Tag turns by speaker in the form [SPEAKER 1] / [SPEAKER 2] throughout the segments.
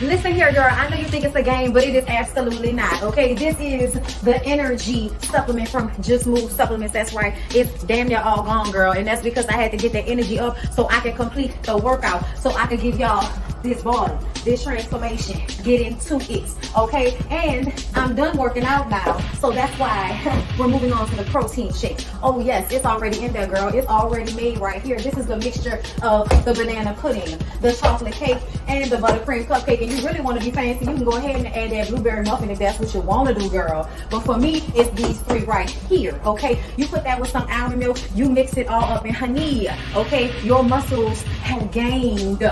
[SPEAKER 1] Listen here, girl. I know you think it's a game, but it is absolutely not. Okay, this is the energy supplement from Just Move Supplements. That's right. It's damn near all gone, girl, and that's because I had to get that energy up so I can complete the workout, so I can give y'all this body, this transformation, get into it. Okay, and I'm done working out now, so that's why we're moving on to the protein shake. Oh yes, it's already in there, girl. It's already made right here. This is the mixture of the banana pudding, the chocolate cake, and the buttercream cupcake. And you really want to be fancy, you can go ahead and add that blueberry muffin if that's what you want to do, girl. But for me, it's these three right here. Okay, you put that with some almond milk, you mix it all up in honey. Okay, your muscles have gained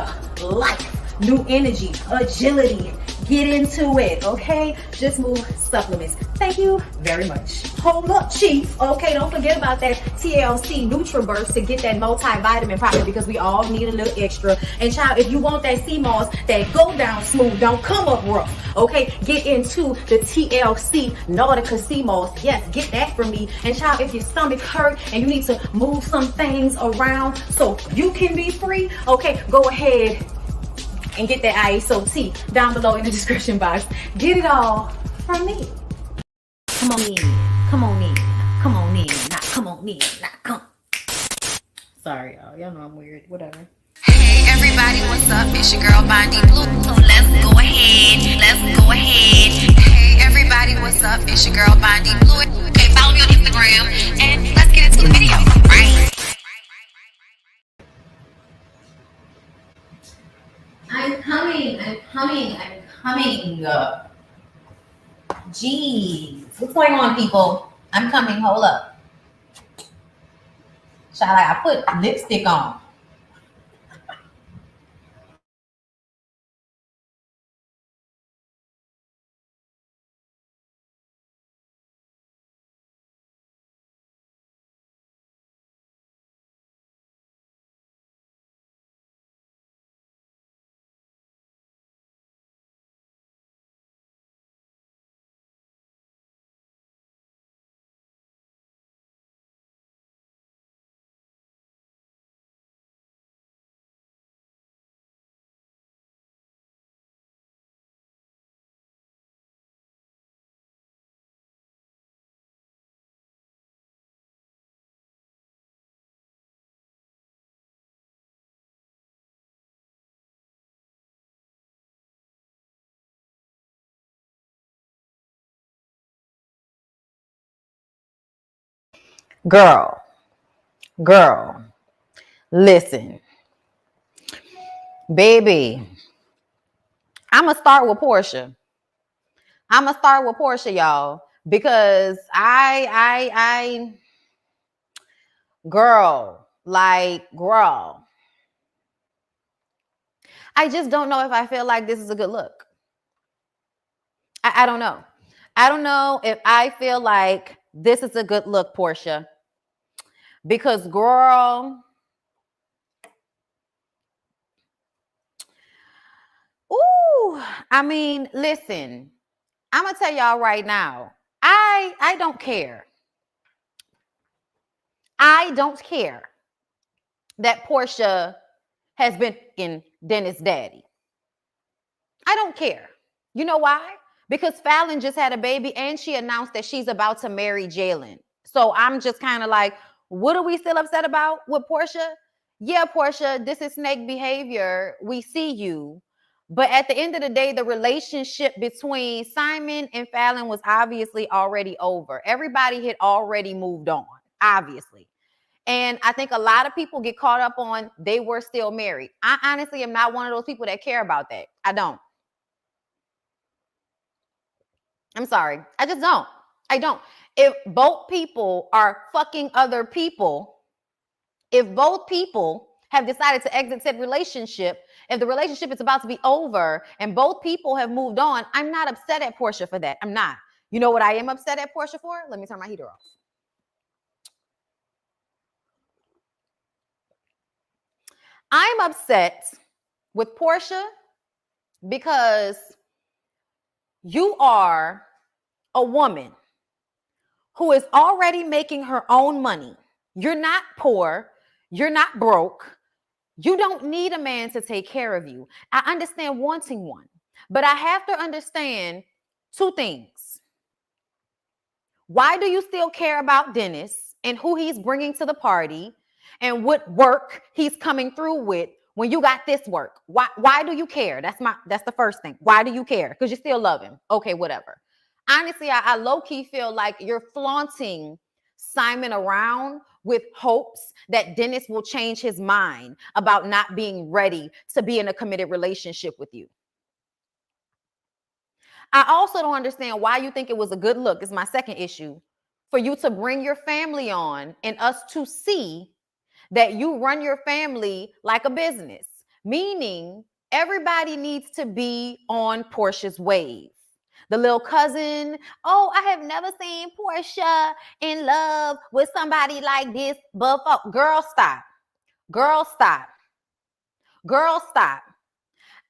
[SPEAKER 1] life, new energy, agility. Get into it, okay? Just Move Supplements. Thank you very much. Hold up, Chief. Okay, don't forget about that TLC NutriBurst to get that multivitamin popping, because we all need a little extra. And child, if you want that sea moss that go down smooth, don't come up rough, okay? Get into the TLC Nautica sea moss. Yes, get that from me. And child, if your stomach hurt and you need to move some things around so you can be free, okay, go ahead and get that ISO tea down below in the description box. Get it all from me. Come on in, come on in, come on in, not come on in, not come. Sorry, y'all know I'm weird, whatever.
[SPEAKER 2] Hey everybody, what's up? It's your girl BondyBlue. So let's go ahead. Hey everybody, what's up? It's your girl BondyBlue. Okay, follow me on Instagram and let's get into the video, right?
[SPEAKER 1] I'm coming. Jeez. What's going on, people? I'm coming. Hold up. Shall I put lipstick on? Girl, listen, baby, I'm gonna start with Porsha. Y'all, because girl, I just don't know if I feel like this is a good look. I don't know. I don't know if I feel like this is a good look, Porsha. Because, girl, ooh, I mean, listen, I'm going to tell y'all right now, I don't care. I don't care that Porsha has been in Dennis' daddy. I don't care. You know why? Because Fallon just had a baby and she announced that she's about to marry Jalen. So I'm just kind of like, what are we still upset about with Porsha? Yeah, Porsha, this is snake behavior. We see you. But at the end of the day, the relationship between Simon and Fallon was obviously already over. Everybody had already moved on, obviously. And I think a lot of people get caught up on they were still married. I honestly am not one of those people that care about that. I don't. I'm sorry. I just don't. I don't. If both people are fucking other people, if both people have decided to exit said relationship, if the relationship is about to be over and both people have moved on, I'm not upset at Porsha for that. I'm not. You know what I am upset at Porsha for? Let me turn my heater off. I'm upset with Porsha because you are a woman who is already making her own money. You're not poor. You're not broke. You don't need a man to take care of you. I understand wanting one, But I have to understand two things. Why do you still care about Dennis and who he's bringing to the party and what work he's coming through with when you got this work? Why do you care? That's the first thing. Why do you care? Because you still love him. Okay, whatever. Honestly, I low-key feel like you're flaunting Simon around with hopes that Dennis will change his mind about not being ready to be in a committed relationship with you. I also don't understand why you think it was a good look, is my second issue, for you to bring your family on and us to see that you run your family like a business, meaning everybody needs to be on Porsha's wave. The little cousin, oh, I have never seen Porsha in love with somebody like this before. Girl, stop. Girl, stop. Girl, stop.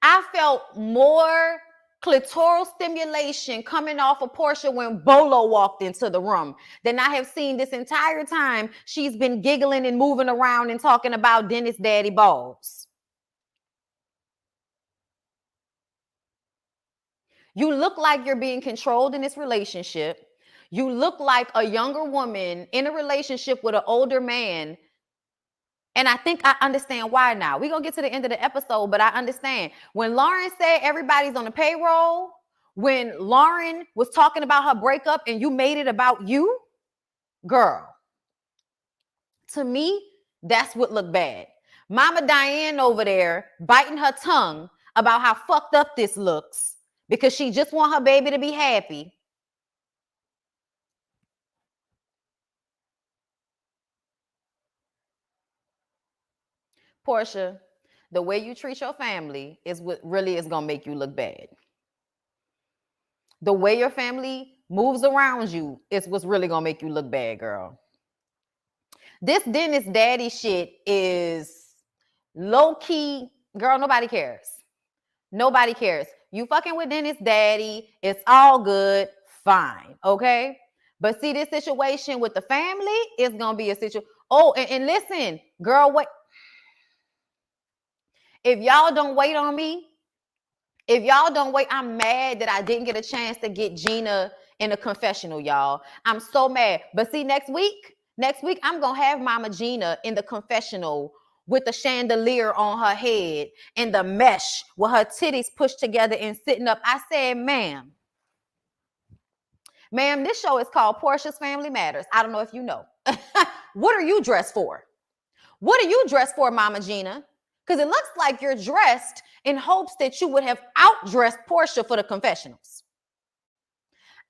[SPEAKER 1] I felt more clitoral stimulation coming off of Porsha when Bolo walked into the room than I have seen this entire time she's been giggling and moving around and talking about Dennis Daddy Balls. You look like you're being controlled in this relationship. You look like a younger woman in a relationship with an older man. And I think I understand why now. We're going to get to the end of the episode, but I understand. When Lauren said everybody's on the payroll, when Lauren was talking about her breakup and you made it about you, girl, to me, that's what looked bad. Mama Diane over there biting her tongue about how fucked up this looks because she just want her baby to be happy. Porsha, the way you treat your family is what really is going to make you look bad. The way your family moves around you is what's really going to make you look bad, girl. This Dennis daddy shit is low-key, girl, nobody cares. Nobody cares. You fucking with Dennis daddy, it's all good, fine, okay? But see, this situation with the family is going to be a situation. Oh, and listen, girl, wait. If y'all don't wait on me, I'm mad that I didn't get a chance to get Gina in a confessional, y'all. I'm so mad. But see, next week, I'm going to have Mama Gina in the confessional with the chandelier on her head and the mesh with her titties pushed together and sitting up. I said, ma'am, this show is called Porsha's Family Matters. I don't know if you know. What are you dressed for? What are you dressed for, Mama Gina? Because it looks like you're dressed in hopes that you would have outdressed Porsha for the confessionals.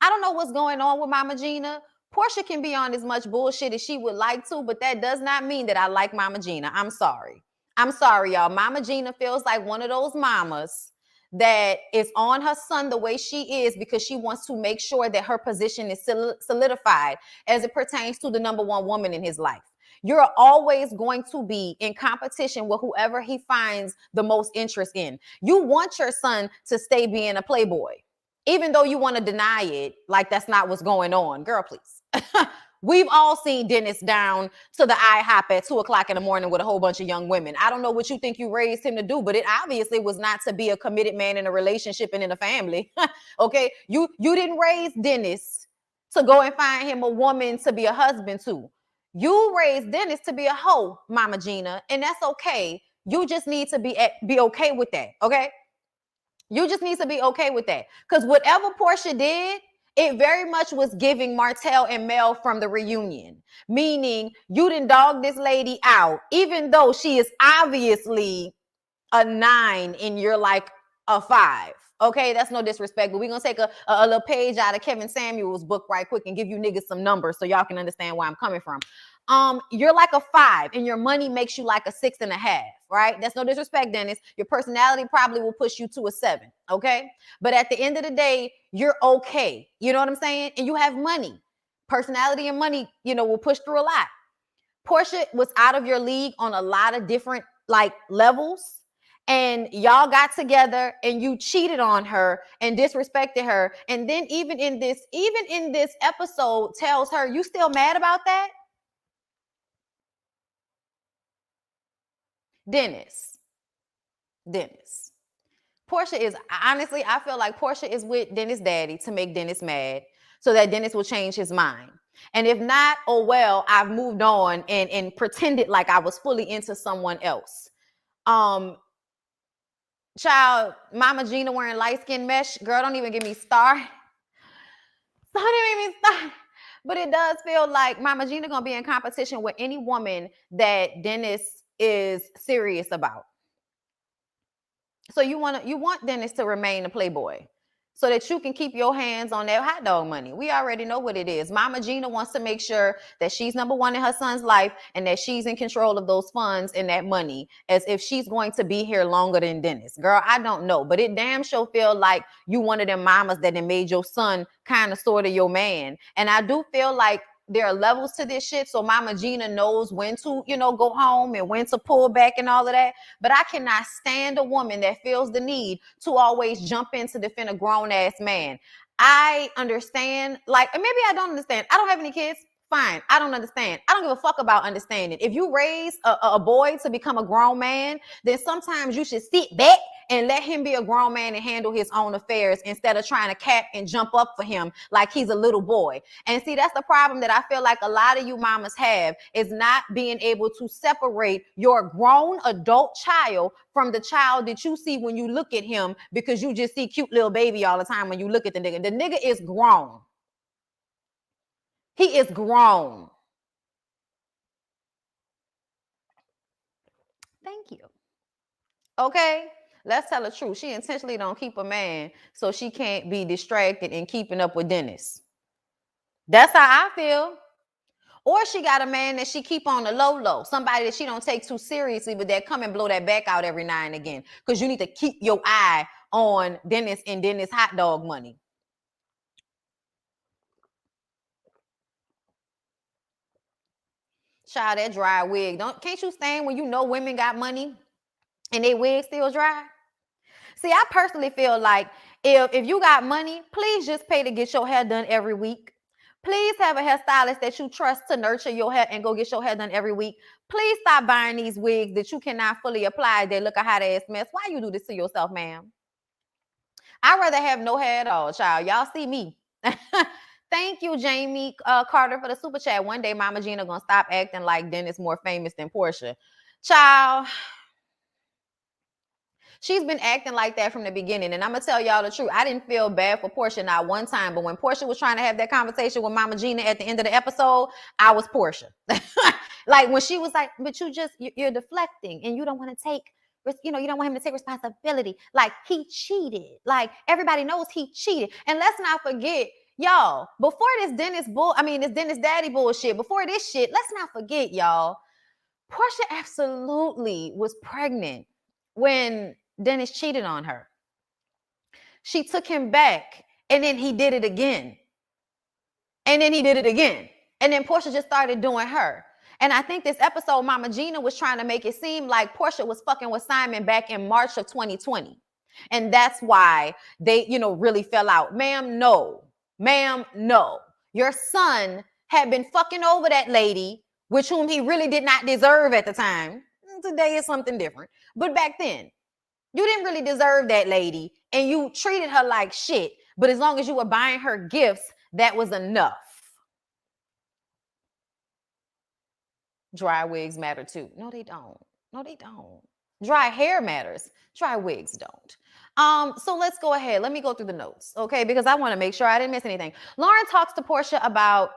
[SPEAKER 1] I don't know what's going on with Mama Gina. Porsha can be on as much bullshit as she would like to, but that does not mean that I like Mama Gina. I'm sorry. I'm sorry, y'all. Mama Gina feels like one of those mamas that is on her son the way she is because she wants to make sure that her position is solidified as it pertains to the number one woman in his life. You're always going to be in competition with whoever he finds the most interest in. You want your son to stay being a playboy, even though you want to deny it, like that's not what's going on. Girl, please. We've all seen Dennis down to the IHOP at 2:00 in the morning with a whole bunch of young women. I don't know what you think you raised him to do, but it obviously was not to be a committed man in a relationship and in a family. Okay, you didn't raise Dennis to go and find him a woman to be a husband to. You raised Dennis to be a hoe, Mama Gina, and that's okay. You just need to be okay with that, okay? You just need to be okay with that. Because whatever Porsha did, it very much was giving Martell and Mel from the reunion. Meaning, you didn't dog this lady out, even though she is obviously a 9 and you're like a 5. Okay, that's no disrespect, but we're going to take a little page out of Kevin Samuel's book right quick and give you niggas some numbers so y'all can understand where I'm coming from. You're like a 5 and your money makes you like a 6.5, right? That's no disrespect, Dennis. Your personality probably will push you to a 7, okay? But at the end of the day, you're okay. You know what I'm saying? And you have money. Personality and money, will push through a lot. Porsha was out of your league on a lot of different levels. And y'all got together and you cheated on her and disrespected her. And then even in this episode tells her, you still mad about that? Dennis. Porsha is, honestly, I feel like Porsha is with Dennis' daddy to make Dennis mad so that Dennis will change his mind. And if not, oh well, I've moved on and pretended like I was fully into someone else. Child, Mama Gina wearing light skin mesh, girl, don't even get me started. Don't even get me started. But it does feel like Mama Gina gonna be in competition with any woman that Dennis is serious about. So you want Dennis to remain a playboy so that you can keep your hands on that hot dog money. We already know what it is. Mama Gina wants to make sure that she's number one in her son's life and that she's in control of those funds and that money as if she's going to be here longer than Dennis. Girl, I don't know, but it damn sure feel like you one of them mamas that made your son kind of sort of your man. And I do feel like there are levels to this shit, so Mama Gina knows when to, go home and when to pull back and all of that. But I cannot stand a woman that feels the need to always jump in to defend a grown-ass man. I understand, and maybe I don't understand. I don't have any kids. Fine, I don't understand. I don't give a fuck about understanding. If you raise a boy to become a grown man, then sometimes you should sit back and let him be a grown man and handle his own affairs instead of trying to cap and jump up for him like he's a little boy. And see, that's the problem that I feel like a lot of you mamas have, is not being able to separate your grown adult child from the child that you see when you look at him, because you just see cute little baby all the time when you look at the nigga. The nigga is grown. He is grown. Thank you. Okay? Let's tell the truth. She intentionally don't keep a man so she can't be distracted in keeping up with Dennis. That's how I feel. Or she got a man that she keep on the low, somebody that she don't take too seriously, but that come and blow that back out every now and again, because you need to keep your eye on Dennis and Dennis hot dog money. Child, that dry wig. Can't you stand when you know women got money and they wig still dry? See, I personally feel like if you got money, please just pay to get your hair done every week. Please have a hairstylist that you trust to nurture your hair and go get your hair done every week. Please stop buying these wigs that you cannot fully apply. They look a hot ass mess. Why you do this to yourself, ma'am? I'd rather have no hair at all, child. Y'all see me. Thank you, Jamie Carter, for the super chat. One day, Mama Gina gonna stop acting like Dennis more famous than Porsha. Child, she's been acting like that from the beginning. And I'm going to tell y'all the truth. I didn't feel bad for Porsha not one time. But when Porsha was trying to have that conversation with Mama Gina at the end of the episode, I was Porsha. Like when she was like, but you're deflecting and you don't want to take, you don't want him to take responsibility. Like he cheated. Like everybody knows he cheated. And let's not forget, y'all, before this Dennis daddy bullshit, before this shit, let's not forget, y'all, Porsha absolutely was pregnant when Dennis cheated on her. She took him back, and then he did it again. And then he did it again. And then Porsha just started doing her. And I think this episode, Mama Gina was trying to make it seem like Porsha was fucking with Simon back in March of 2020. And that's why they, really fell out. Ma'am, no. Ma'am, no. Your son had been fucking over that lady, which whom he really did not deserve at the time. Today is something different. But back then, you didn't really deserve that lady, and you treated her like shit. But as long as you were buying her gifts, that was enough. Dry wigs matter too. No, they don't. No, they don't. Dry hair matters. Dry wigs don't. So let's go ahead. Let me go through the notes, okay? Because I want to make sure I didn't miss anything. Lauren talks to Porsha about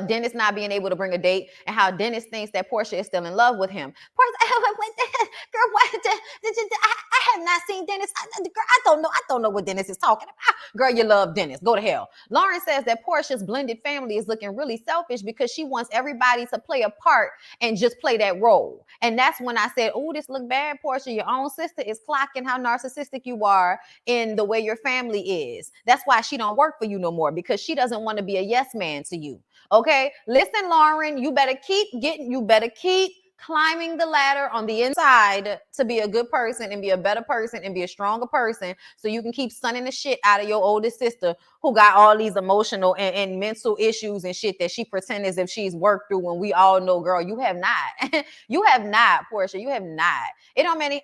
[SPEAKER 1] Dennis not being able to bring a date and how Dennis thinks that Porsha is still in love with him. Girl, what? I have not seen Dennis. Girl, I don't know what Dennis is talking about. Girl, you love Dennis. Go to hell. Lauren says that Porsha's blended family is looking really selfish because she wants everybody to play a part and just play that role. And that's when I said, oh, this look bad, Porsha. Your own sister is clocking how narcissistic you are in the way your family is. That's why she don't work for you no more, because she doesn't want to be a yes man to you. Okay, listen, Lauren, you better keep climbing the ladder on the inside to be a good person and be a better person and be a stronger person so you can keep sunning the shit out of your oldest sister who got all these emotional and mental issues and shit that she pretends as if she's worked through when we all know, girl, you have not. You have not, Porsha. You have not. It don't matter.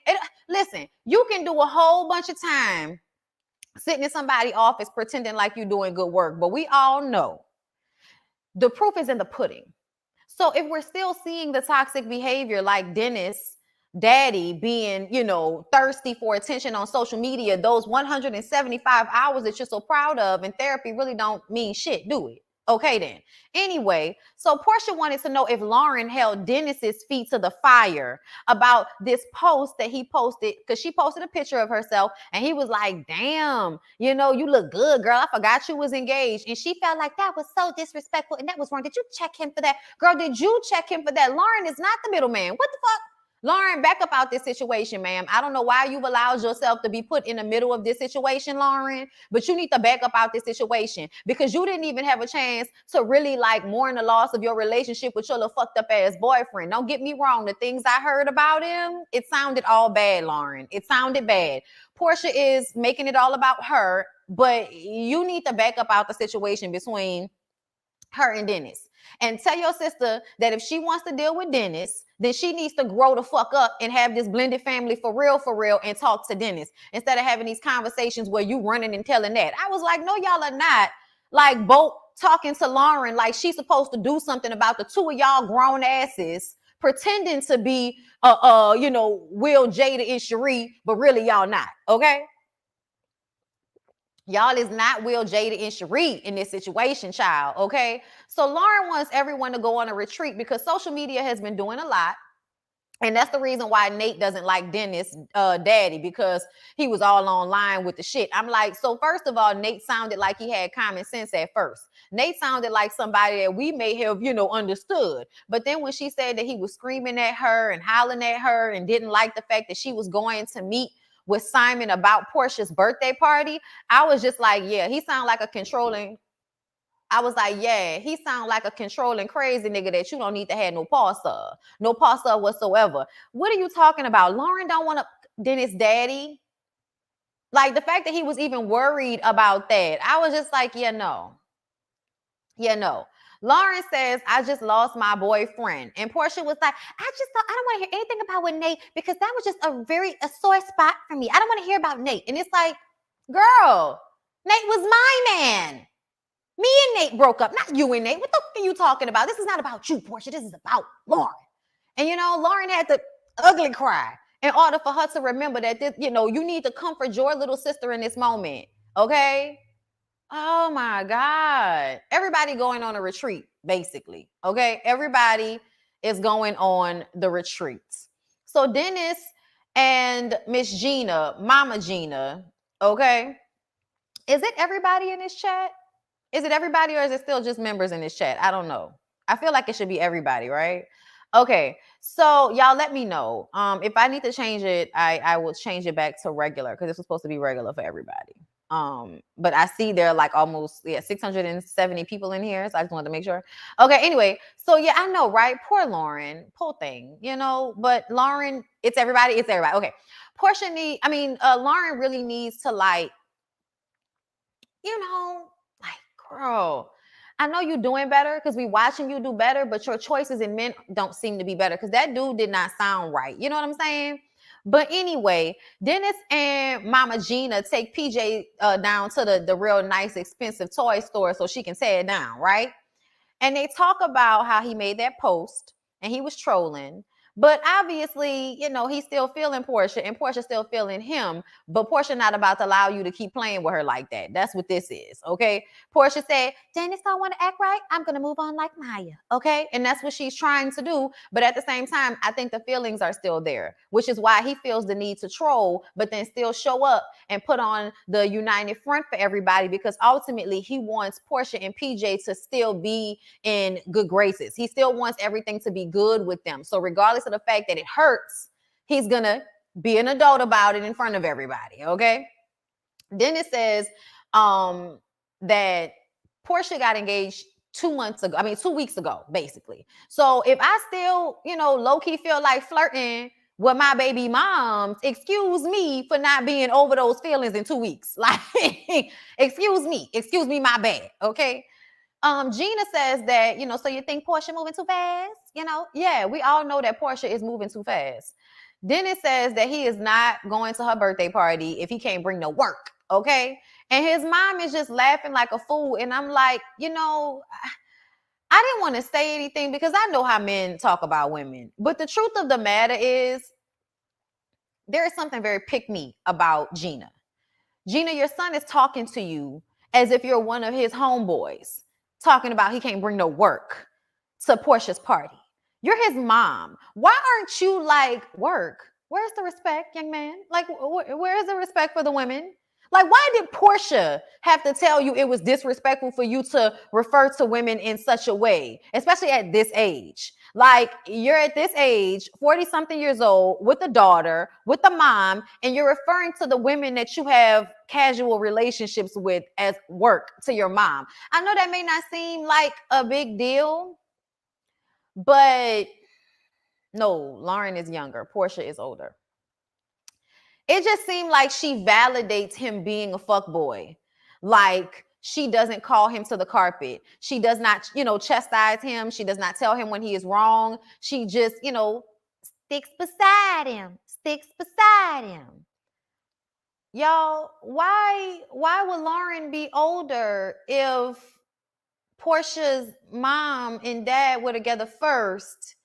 [SPEAKER 1] Listen, you can do a whole bunch of time sitting in somebody's office pretending like you're doing good work, but we all know the proof is in the pudding. So if we're still seeing the toxic behavior like Dennis daddy being, thirsty for attention on social media, those 175 hours that you're so proud of in therapy really don't mean shit, do it? Okay, then. Anyway, so Porsha wanted to know if Lauren held Dennis's feet to the fire about this post that he posted, because she posted a picture of herself and he was like, damn, you look good, girl. I forgot you was engaged. And she felt like that was so disrespectful and that was wrong. Did you check him for that? Girl, did you check him for that? Lauren is not the middleman. What the fuck? Lauren, back up out this situation, ma'am. I don't know why you've allowed yourself to be put in the middle of this situation, Lauren, but you need to back up out this situation because you didn't even have a chance to really mourn the loss of your relationship with your little fucked up ass boyfriend. Don't get me wrong. The things I heard about him, it sounded all bad, Lauren. It sounded bad. Porsha is making it all about her, but you need to back up out the situation between her and Dennis. And tell your sister that if she wants to deal with Dennis, then she needs to grow the fuck up and have this blended family for real, and talk to Dennis instead of having these conversations where you running and telling that. I was like, no, y'all are not both talking to Lauren like she's supposed to do something about the two of y'all grown asses pretending to be, Will, Jada, and Cherie, but really y'all not, okay? Y'all is not Will, Jada, and Cherie in this situation, child, okay? So Lauren wants everyone to go on a retreat because social media has been doing a lot. And that's the reason why Nate doesn't like Dennis, daddy, because he was all online with the shit. I'm like, so first of all, Nate sounded like he had common sense at first. Nate sounded like somebody that we may have, understood. But then when she said that he was screaming at her and hollering at her and didn't like the fact that she was going to meet with Simon about Porsha's birthday party, I was just like, yeah, he sounded like a controlling. I was like, yeah, he sounds like a controlling crazy nigga that you don't need to have no Porsha whatsoever. What are you talking about? Lauren don't want to Dennis daddy. Like the fact that he was even worried about that, I was just like, yeah, no. Lauren says, I just lost my boyfriend. And Porsha was like, I don't want to hear anything about with Nate because that was just a sore spot for me. I don't want to hear about Nate. And it's like, girl, Nate was my man. Me and Nate broke up, not you and Nate. What the fuck are you talking about? This is not about you, Porsha. This is about Lauren. And, Lauren had to ugly cry in order for her to remember that, this, you need to comfort your little sister in this moment, okay? Oh, my God. Everybody going on a retreat, basically, okay? Everybody is going on the retreats. So Dennis and Miss Gina, Mama Gina, okay? Is it everybody in this chat? Is it everybody or is it still just members in this chat? I don't know. I feel like it should be everybody, right? Okay, so y'all let me know. If I need to change it, I will change it back to regular because this was supposed to be regular for everybody. But I see there are almost 670 people in here, so I just wanted to make sure. Okay, anyway, so yeah, I know, right? Poor Lauren, poor thing, but Lauren, it's everybody. Okay, Porsha Lauren really needs to girl, I know you're doing better because we watching you do better, but your choices in men don't seem to be better because that dude did not sound right. You know what I'm saying? But anyway, Dennis and Mama Gina take PJ down to the real nice, expensive toy store so she can tear it down, right? And they talk about how he made that post and he was trolling. But obviously, he's still feeling Porsha and Porsha's still feeling him. But Porsha not about to allow you to keep playing with her like that. That's what this is, okay? Porsha said, Dennis don't want to act right. I'm going to move on like Maya, okay? And that's what she's trying to do. But at the same time, I think the feelings are still there, which is why he feels the need to troll, but then still show up and put on the united front for everybody because ultimately he wants Porsha and PJ to still be in good graces. He still wants everything to be good with them. So regardless of the fact that it hurts, he's gonna be an adult about it in front of everybody, okay? Then it says that Porsha got engaged 2 weeks ago, basically. So if I still, low-key feel like flirting with my baby moms, excuse me for not being over those feelings in 2 weeks. Like, excuse me, my bad. Okay. Gina says that, so you think Porsha moving too fast? Yeah, we all know that Porsha is moving too fast. Dennis says that he is not going to her birthday party if he can't bring no work. Okay. And his mom is just laughing like a fool. And I'm like, I didn't want to say anything because I know how men talk about women. But the truth of the matter is, there is something very pick-me about Gina. Gina, your son is talking to you as if you're one of his homeboys, talking about he can't bring no work to Porsha's party. You're his mom. Why aren't you like, work? Where's the respect, young man? Like, where is the respect for the women? Like, why did Porsha have to tell you it was disrespectful for you to refer to women in such a way, especially at this age? Like, you're at this age, 40-something years old, with a daughter, with a mom, and you're referring to the women that you have casual relationships with as work to your mom. I know that may not seem like a big deal, but no, Lauren is younger. Porsha is older. It just seemed like she validates him being a fuckboy. Like, she doesn't call him to the carpet. She does not, chastise him. She does not tell him when he is wrong. She just, sticks beside him. Y'all, why would Lauren be older if Porsha's mom and dad were together first,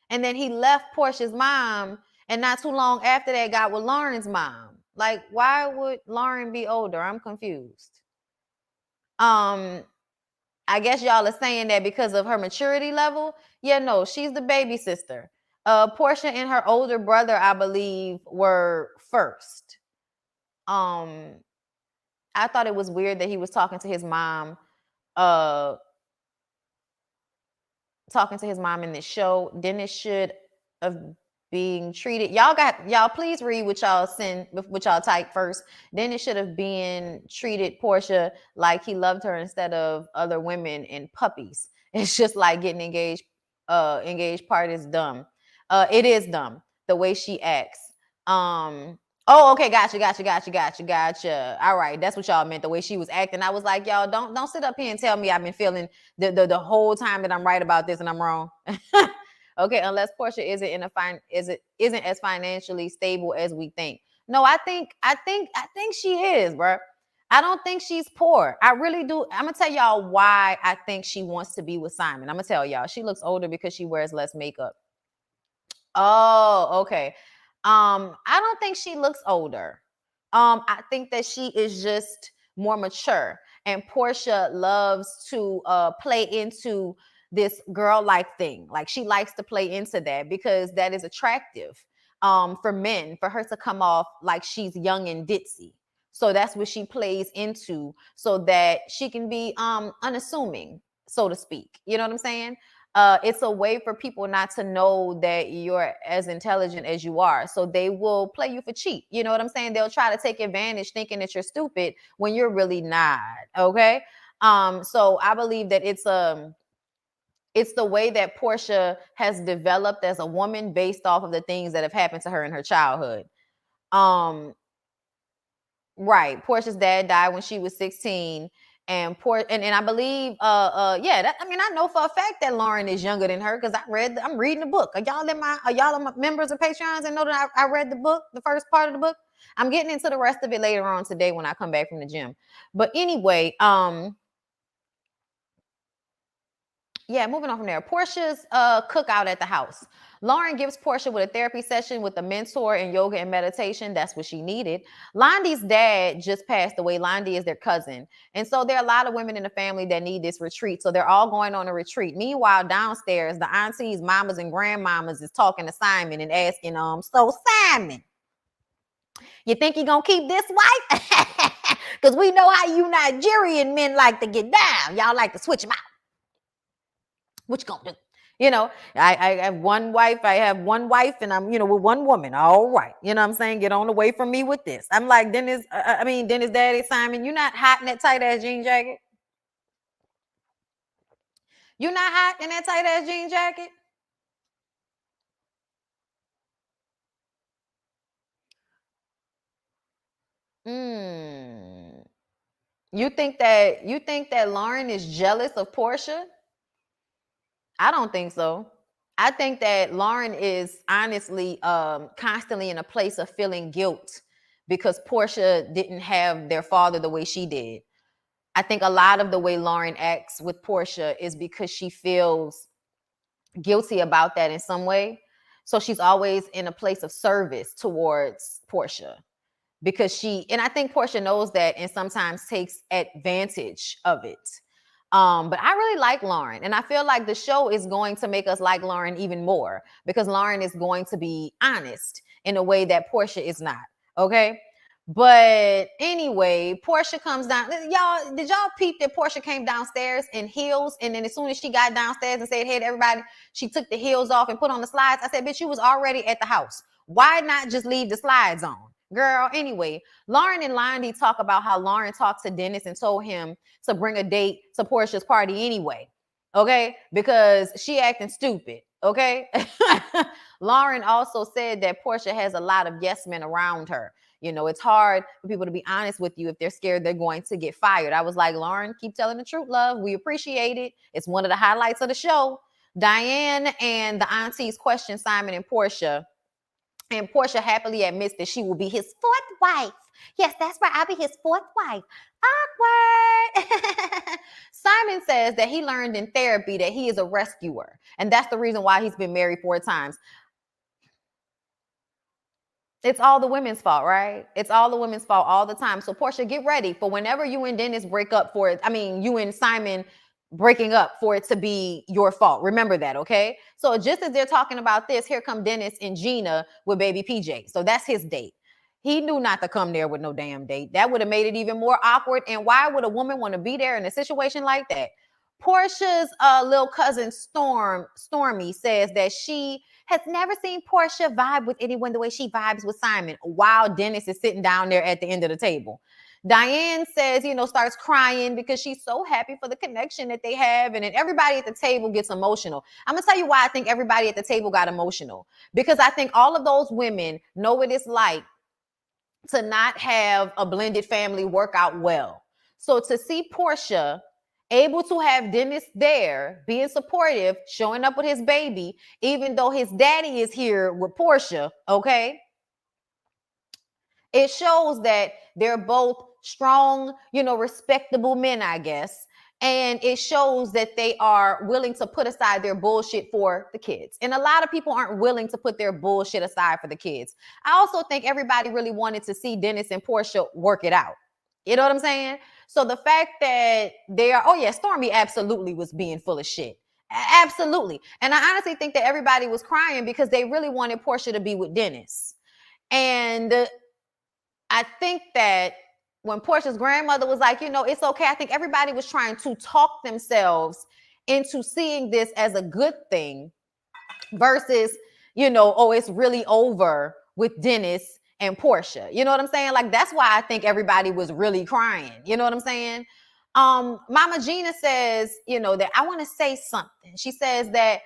[SPEAKER 1] and then he left Porsha's mom, and not too long after that got with Lauren's mom? Like, why would Lauren be older? I'm confused. I guess y'all are saying that because of her maturity level. Yeah, no, she's the baby sister. Porsha and her older brother, I believe, were first. I thought it was weird that he was talking to his mom in this show. Dennis should have been treated. Y'all please read what y'all type first. Dennis should have been treated Porsha like he loved her instead of other women and puppies. It's just like getting engaged. Engaged part is dumb. It is dumb the way she acts. Oh, okay, gotcha. All right, that's what y'all meant, the way she was acting. I was like, y'all, don't sit up here and tell me I've been feeling the whole time that I'm right about this and I'm wrong. Okay, unless Porsha isn't as financially stable as we think. No, I think she is, bro. I don't think she's poor. I really do. I'm gonna tell y'all why I think she wants to be with Simon. I'm gonna tell y'all. She looks older because she wears less makeup. Oh, okay. I don't think she looks older. I think that she is just more mature. And Porsha loves to play into this girl-like thing. Like, she likes to play into that because that is attractive for men, for her to come off like she's young and ditzy. So that's what she plays into, so that she can be unassuming, so to speak. You know what I'm saying? It's a way for people not to know that you're as intelligent as you are. So they will play you for cheap. You know what I'm saying? They'll try to take advantage thinking that you're stupid when you're really not. Okay. So I believe that it's the way that Porsha has developed as a woman based off of the things that have happened to her in her childhood. Right. Porsha's dad died when she was 16. And I believe, I know for a fact that Lauren is younger than her because I'm reading the book. Are y'all my members of Patreons and know that I read the book, the first part of the book? I'm getting into the rest of it later on today when I come back from the gym. But anyway, moving on from there. Porsha's cookout at the house. Lauren gives Porsha with a therapy session with a mentor in yoga and meditation. That's what she needed. Londi's dad just passed away. Londi is their cousin. And so there are a lot of women in the family that need this retreat. So they're all going on a retreat. Meanwhile, downstairs, the aunties, mamas, and grandmamas is talking to Simon and asking, so Simon, you think you're going to keep this wife? Because we know how you Nigerian men like to get down. Y'all like to switch them out. What you gonna do? I have one wife. And I'm, with one woman. All right. You know what I'm saying? Get on away from me with this. I'm like, Dennis daddy, Simon, you're not hot in that tight ass jean jacket. You not hot in that tight ass jean jacket? Mm. You think that Lauren is jealous of Porsha? I don't think so. I think that Lauren is honestly constantly in a place of feeling guilt because Porsha didn't have their father the way she did. I think a lot of the way Lauren acts with Porsha is because she feels guilty about that in some way. So she's always in a place of service towards Porsha because and I think Porsha knows that and sometimes takes advantage of it. But I really like Lauren, and I feel like the show is going to make us like Lauren even more because Lauren is going to be honest in a way that Porsha is not. Okay. But anyway, Porsha comes down. Y'all, did y'all peep that Porsha came downstairs in heels? And then as soon as she got downstairs and said, hey to everybody, she took the heels off and put on the slides. I said, bitch, you was already at the house. Why not just leave the slides on? Girl, anyway, Lauren and Londy talk about how Lauren talked to Dennis and told him to bring a date to Porsha's party anyway. Okay? Because she acting stupid. Okay? Lauren also said that Porsha has a lot of yes men around her. You know, it's hard for people to be honest with you if they're scared they're going to get fired. I was like, Lauren, keep telling the truth, love. We appreciate it. It's one of the highlights of the show. Diane and the aunties question Simon and Porsha. And Porsha happily admits that she will be his fourth wife. Yes, that's right. I'll be his fourth wife. Awkward. Simon says that he learned in therapy that he is a rescuer. And that's the reason why he's been married 4 times. It's all the women's fault, right? It's all the women's fault all the time. So Porsha, get ready for whenever you and Dennis break up for it. I mean, you and Simon breaking up for it to be your fault. Remember that, okay? So just as they're talking about this, here come Dennis and Gina with baby PJ. So that's his date. He knew not to come there with no damn date. That would have made it even more awkward. And why would a woman want to be there in a situation like that? Porsha's little cousin Stormy says that she has never seen Porsha vibe with anyone the way she vibes with Simon while Dennis is sitting down there at the end of the table. Diane says, starts crying because she's so happy for the connection that they have. And then everybody at the table gets emotional. I'm going to tell you why I think everybody at the table got emotional. Because I think all of those women know what it's like to not have a blended family work out well. So to see Porsha able to have Dennis there, being supportive, showing up with his baby, even though his daddy is here with Porsha, okay? It shows that they're both strong, respectable men, I guess. And it shows that they are willing to put aside their bullshit for the kids. And a lot of people aren't willing to put their bullshit aside for the kids. I also think everybody really wanted to see Dennis and Porsha work it out. You know what I'm saying? So the fact that they are, oh yeah, Stormy absolutely was being full of shit. Absolutely. And I honestly think that everybody was crying because they really wanted Porsha to be with Dennis. And I think that when Porsha's grandmother was like, it's okay. I think everybody was trying to talk themselves into seeing this as a good thing versus, oh, it's really over with Dennis and Porsha. You know what I'm saying? Like, that's why I think everybody was really crying. You know what I'm saying? Mama Gina says, that I want to say something. She says that,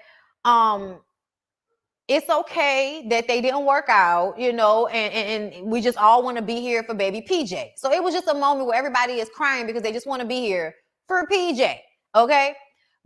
[SPEAKER 1] it's okay that they didn't work out, and we just all want to be here for baby PJ. So it was just a moment where everybody is crying because they just want to be here for PJ. Okay.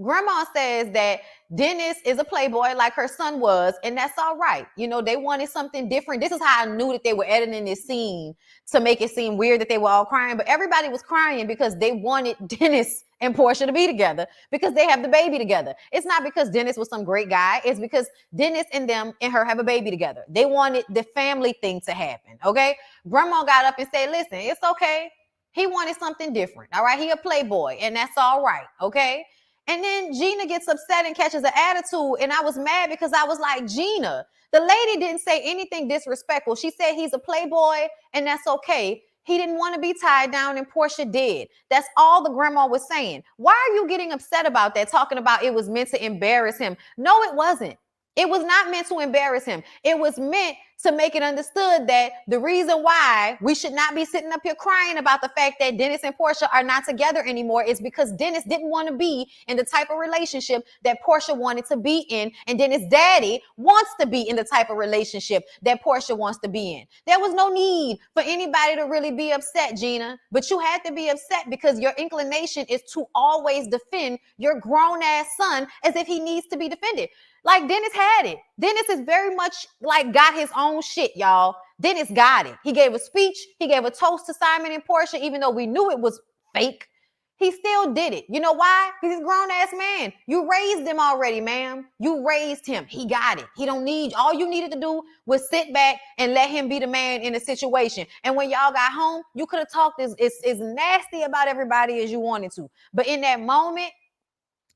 [SPEAKER 1] Grandma says that Dennis is a playboy like her son was, and that's all right. They wanted something different. This is how I knew that they were editing this scene to make it seem weird that they were all crying, but everybody was crying because they wanted Dennis and Porsha to be together because they have the baby together. It's not because Dennis was some great guy. It's because Dennis and them and her have a baby together. They wanted the family thing to happen. Okay. Grandma got up and said, listen, it's okay. He wanted something different. All right. He a playboy, and that's all right. Okay. And then Gina gets upset and catches an attitude. And I was mad because I was like, Gina, the lady didn't say anything disrespectful. She said he's a playboy and that's okay. He didn't want to be tied down and Porsha did. That's all the grandma was saying. Why are you getting upset about that? Talking about it was meant to embarrass him. No, it wasn't. It was not meant to embarrass him. It was meant to make it understood that the reason why we should not be sitting up here crying about the fact that Dennis and Porsha are not together anymore is because Dennis didn't want to be in the type of relationship that Porsha wanted to be in, and Dennis' daddy wants to be in the type of relationship that Porsha wants to be in. There was no need for anybody to really be upset, Gina, but you had to be upset because your inclination is to always defend your grown-ass son as if he needs to be defended. Like Dennis had it. Dennis is very much like got his own shit, y'all. Dennis got it. He gave a speech. He gave a toast to Simon and Porsha, even though we knew it was fake. He still did it. You know why? Because he's a grown-ass man. You raised him already, ma'am. You raised him. He got it. He don't need, all you needed to do was sit back and let him be the man in the situation. And when y'all got home, you could have talked as nasty about everybody as you wanted to. But in that moment,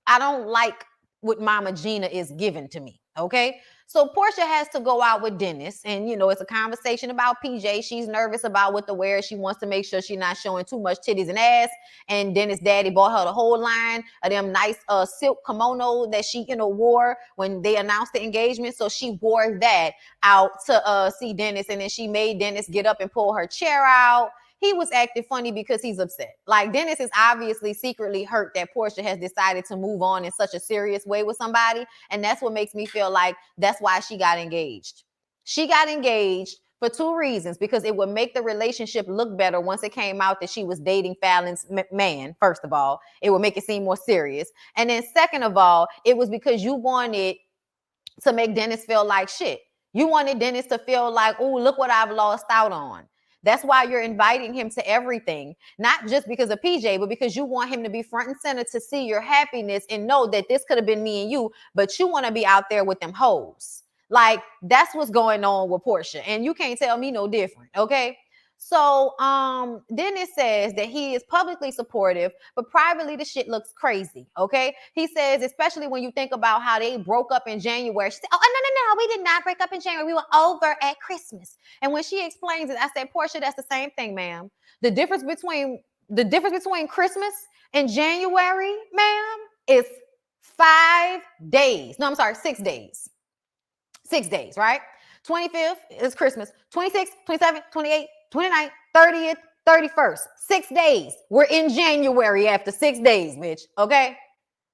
[SPEAKER 1] I don't like what Mama Gina is giving to me, okay? So Porsha has to go out with Dennis, and, you know, it's a conversation about PJ. She's nervous about what to wear. She wants to make sure she's not showing too much titties and ass, and Dennis' daddy bought her the whole line of them nice silk kimono that she, you know, wore when they announced the engagement, so she wore that out to see Dennis, and then she made Dennis get up and pull her chair out. He was acting funny because he's upset. Like, Dennis is obviously secretly hurt that Porsha has decided to move on in such a serious way with somebody. And that's what makes me feel like that's why she got engaged. She got engaged for two reasons, because it would make the relationship look better once it came out that she was dating Fallon's man. First of all, it would make it seem more serious. And then second of all, it was because you wanted to make Dennis feel like shit. You wanted Dennis to feel like, oh, look what I've lost out on. That's why you're inviting him to everything, not just because of PJ, but because you want him to be front and center to see your happiness and know that this could have been me and you, but you want to be out there with them hoes. Like, that's what's going on with Porsha, and you can't tell me no different, okay? So Dennis says that he is publicly supportive, but privately the shit looks crazy, okay? He says, especially when you think about how they broke up in January. She said, oh, no, we did not break up in January. We were over at Christmas. And when she explains it, I said, Porsha, that's the same thing, ma'am. The difference between Christmas and January, ma'am, is 5 days. No, I'm sorry, 6 days. 6 days, right? 25th is Christmas. 26th, 27th, 28th, 29th, 30th, 31st. 6 days. We're in January after 6 days, bitch. Okay?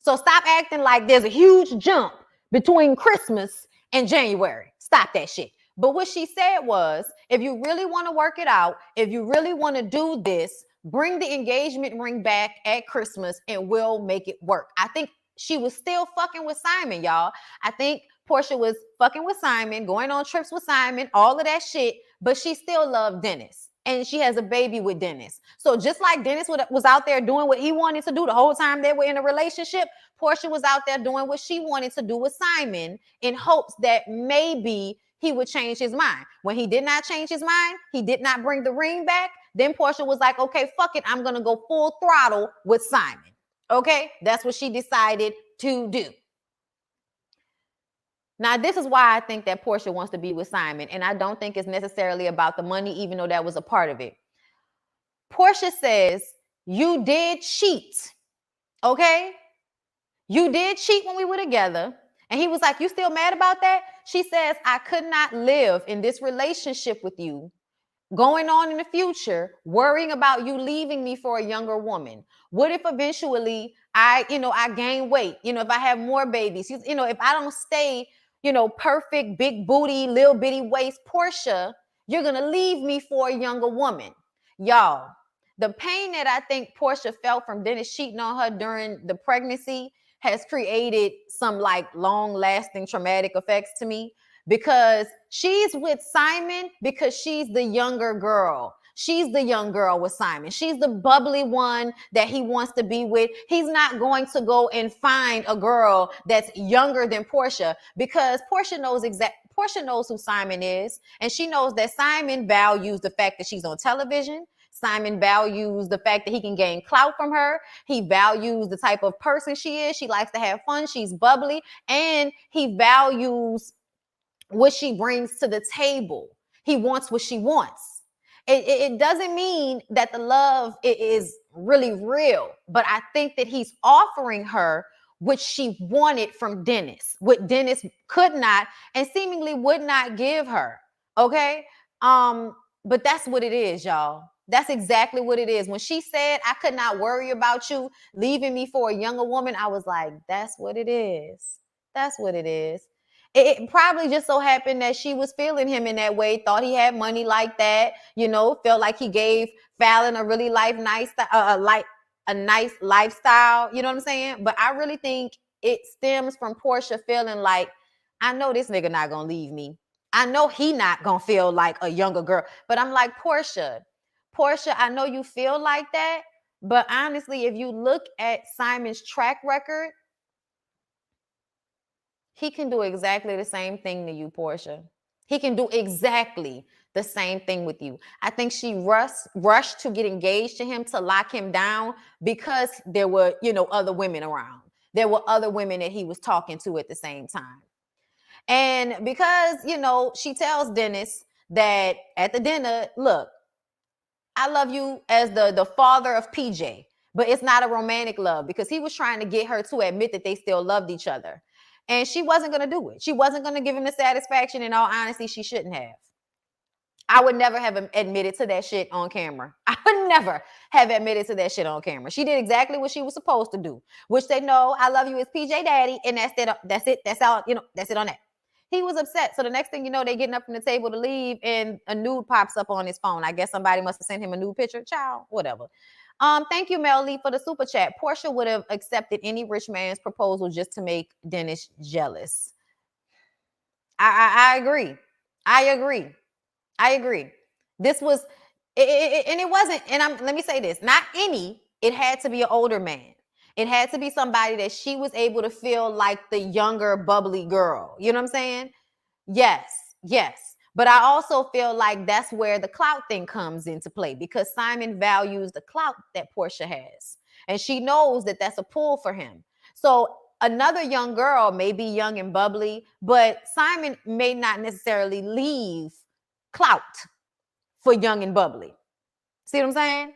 [SPEAKER 1] So stop acting like there's a huge jump between Christmas and January. Stop that shit. But what she said was, if you really want to work it out, if you really want to do this, bring the engagement ring back at Christmas and we'll make it work. I think she was still fucking with Simon, y'all. I think Porsha was fucking with Simon, going on trips with Simon, all of that shit, but she still loved Dennis. And she has a baby with Dennis. So just like Dennis was out there doing what he wanted to do the whole time they were in a relationship, Porsha was out there doing what she wanted to do with Simon in hopes that maybe he would change his mind. When he did not change his mind, he did not bring the ring back, then Porsha was like, okay, fuck it, I'm going to go full throttle with Simon. Okay? That's what she decided to do. Now, this is why I think that Porsha wants to be with Simon, and I don't think it's necessarily about the money, even though that was a part of it. Porsha says, you did cheat, okay? You did cheat when we were together. And he was like, you still mad about that? She says, I could not live in this relationship with you going on in the future, worrying about you leaving me for a younger woman. What if eventually I gain weight? If I have more babies, if I don't stay, perfect, big booty, little bitty waist Porsha, you're going to leave me for a younger woman. Y'all, the pain that I think Porsha felt from Dennis cheating on her during the pregnancy has created some like long lasting traumatic effects to me, because she's with Simon because she's the younger girl. She's the young girl with Simon. She's the bubbly one that he wants to be with. He's not going to go and find a girl that's younger than Porsha, because Porsha knows who Simon is, and she knows that Simon values the fact that she's on television. Simon values the fact that he can gain clout from her. He values the type of person she is. She likes to have fun. She's bubbly, and he values what she brings to the table. He wants what she wants. It doesn't mean that the love is really real, but I think that he's offering her what she wanted from Dennis, what Dennis could not and seemingly would not give her. Okay. But that's what it is, y'all. That's exactly what it is. When she said, I could not worry about you leaving me for a younger woman, I was like, that's what it is. That's what it is. It probably just so happened that she was feeling him in that way, thought he had money like that, felt like he gave Fallon a really a nice lifestyle. You know what I'm saying? But I really think it stems from Porsha feeling like, I know this nigga not gonna leave me. I know he not gonna feel like a younger girl, but I'm like, Porsha, I know you feel like that, but honestly, if you look at Simon's track record, he can do exactly the same thing to you, Porsha. He can do exactly the same thing with you. I think she rushed to get engaged to him, to lock him down, because there were, other women around. There were other women that he was talking to at the same time. And because, she tells Dennis that at the dinner, look, I love you as the father of PJ, but it's not a romantic love, because he was trying to get her to admit that they still loved each other. And she wasn't going to do it. She wasn't going to give him the satisfaction. In all honesty, she shouldn't have. I would never have admitted to that shit on camera. I would never have admitted to that shit on camera. She did exactly what she was supposed to do, which they know I love you as PJ Daddy, and that's it. That's it. That's all. That's it on that. He was upset. So the next thing you know, they getting up from the table to leave, and a nude pops up on his phone. I guess somebody must have sent him a nude picture. Child, whatever. Thank you, Mel Lee, for the super chat. Porsha would have accepted any rich man's proposal just to make Dennis jealous. I agree. I agree. This was, and it wasn't, and let me say this, not any, it had to be an older man. It had to be somebody that she was able to feel like the younger, bubbly girl. You know what I'm saying? Yes. But I also feel like that's where the clout thing comes into play, because Simon values the clout that Porsha has. And she knows that that's a pull for him. So another young girl may be young and bubbly, but Simon may not necessarily leave clout for young and bubbly. See what I'm saying?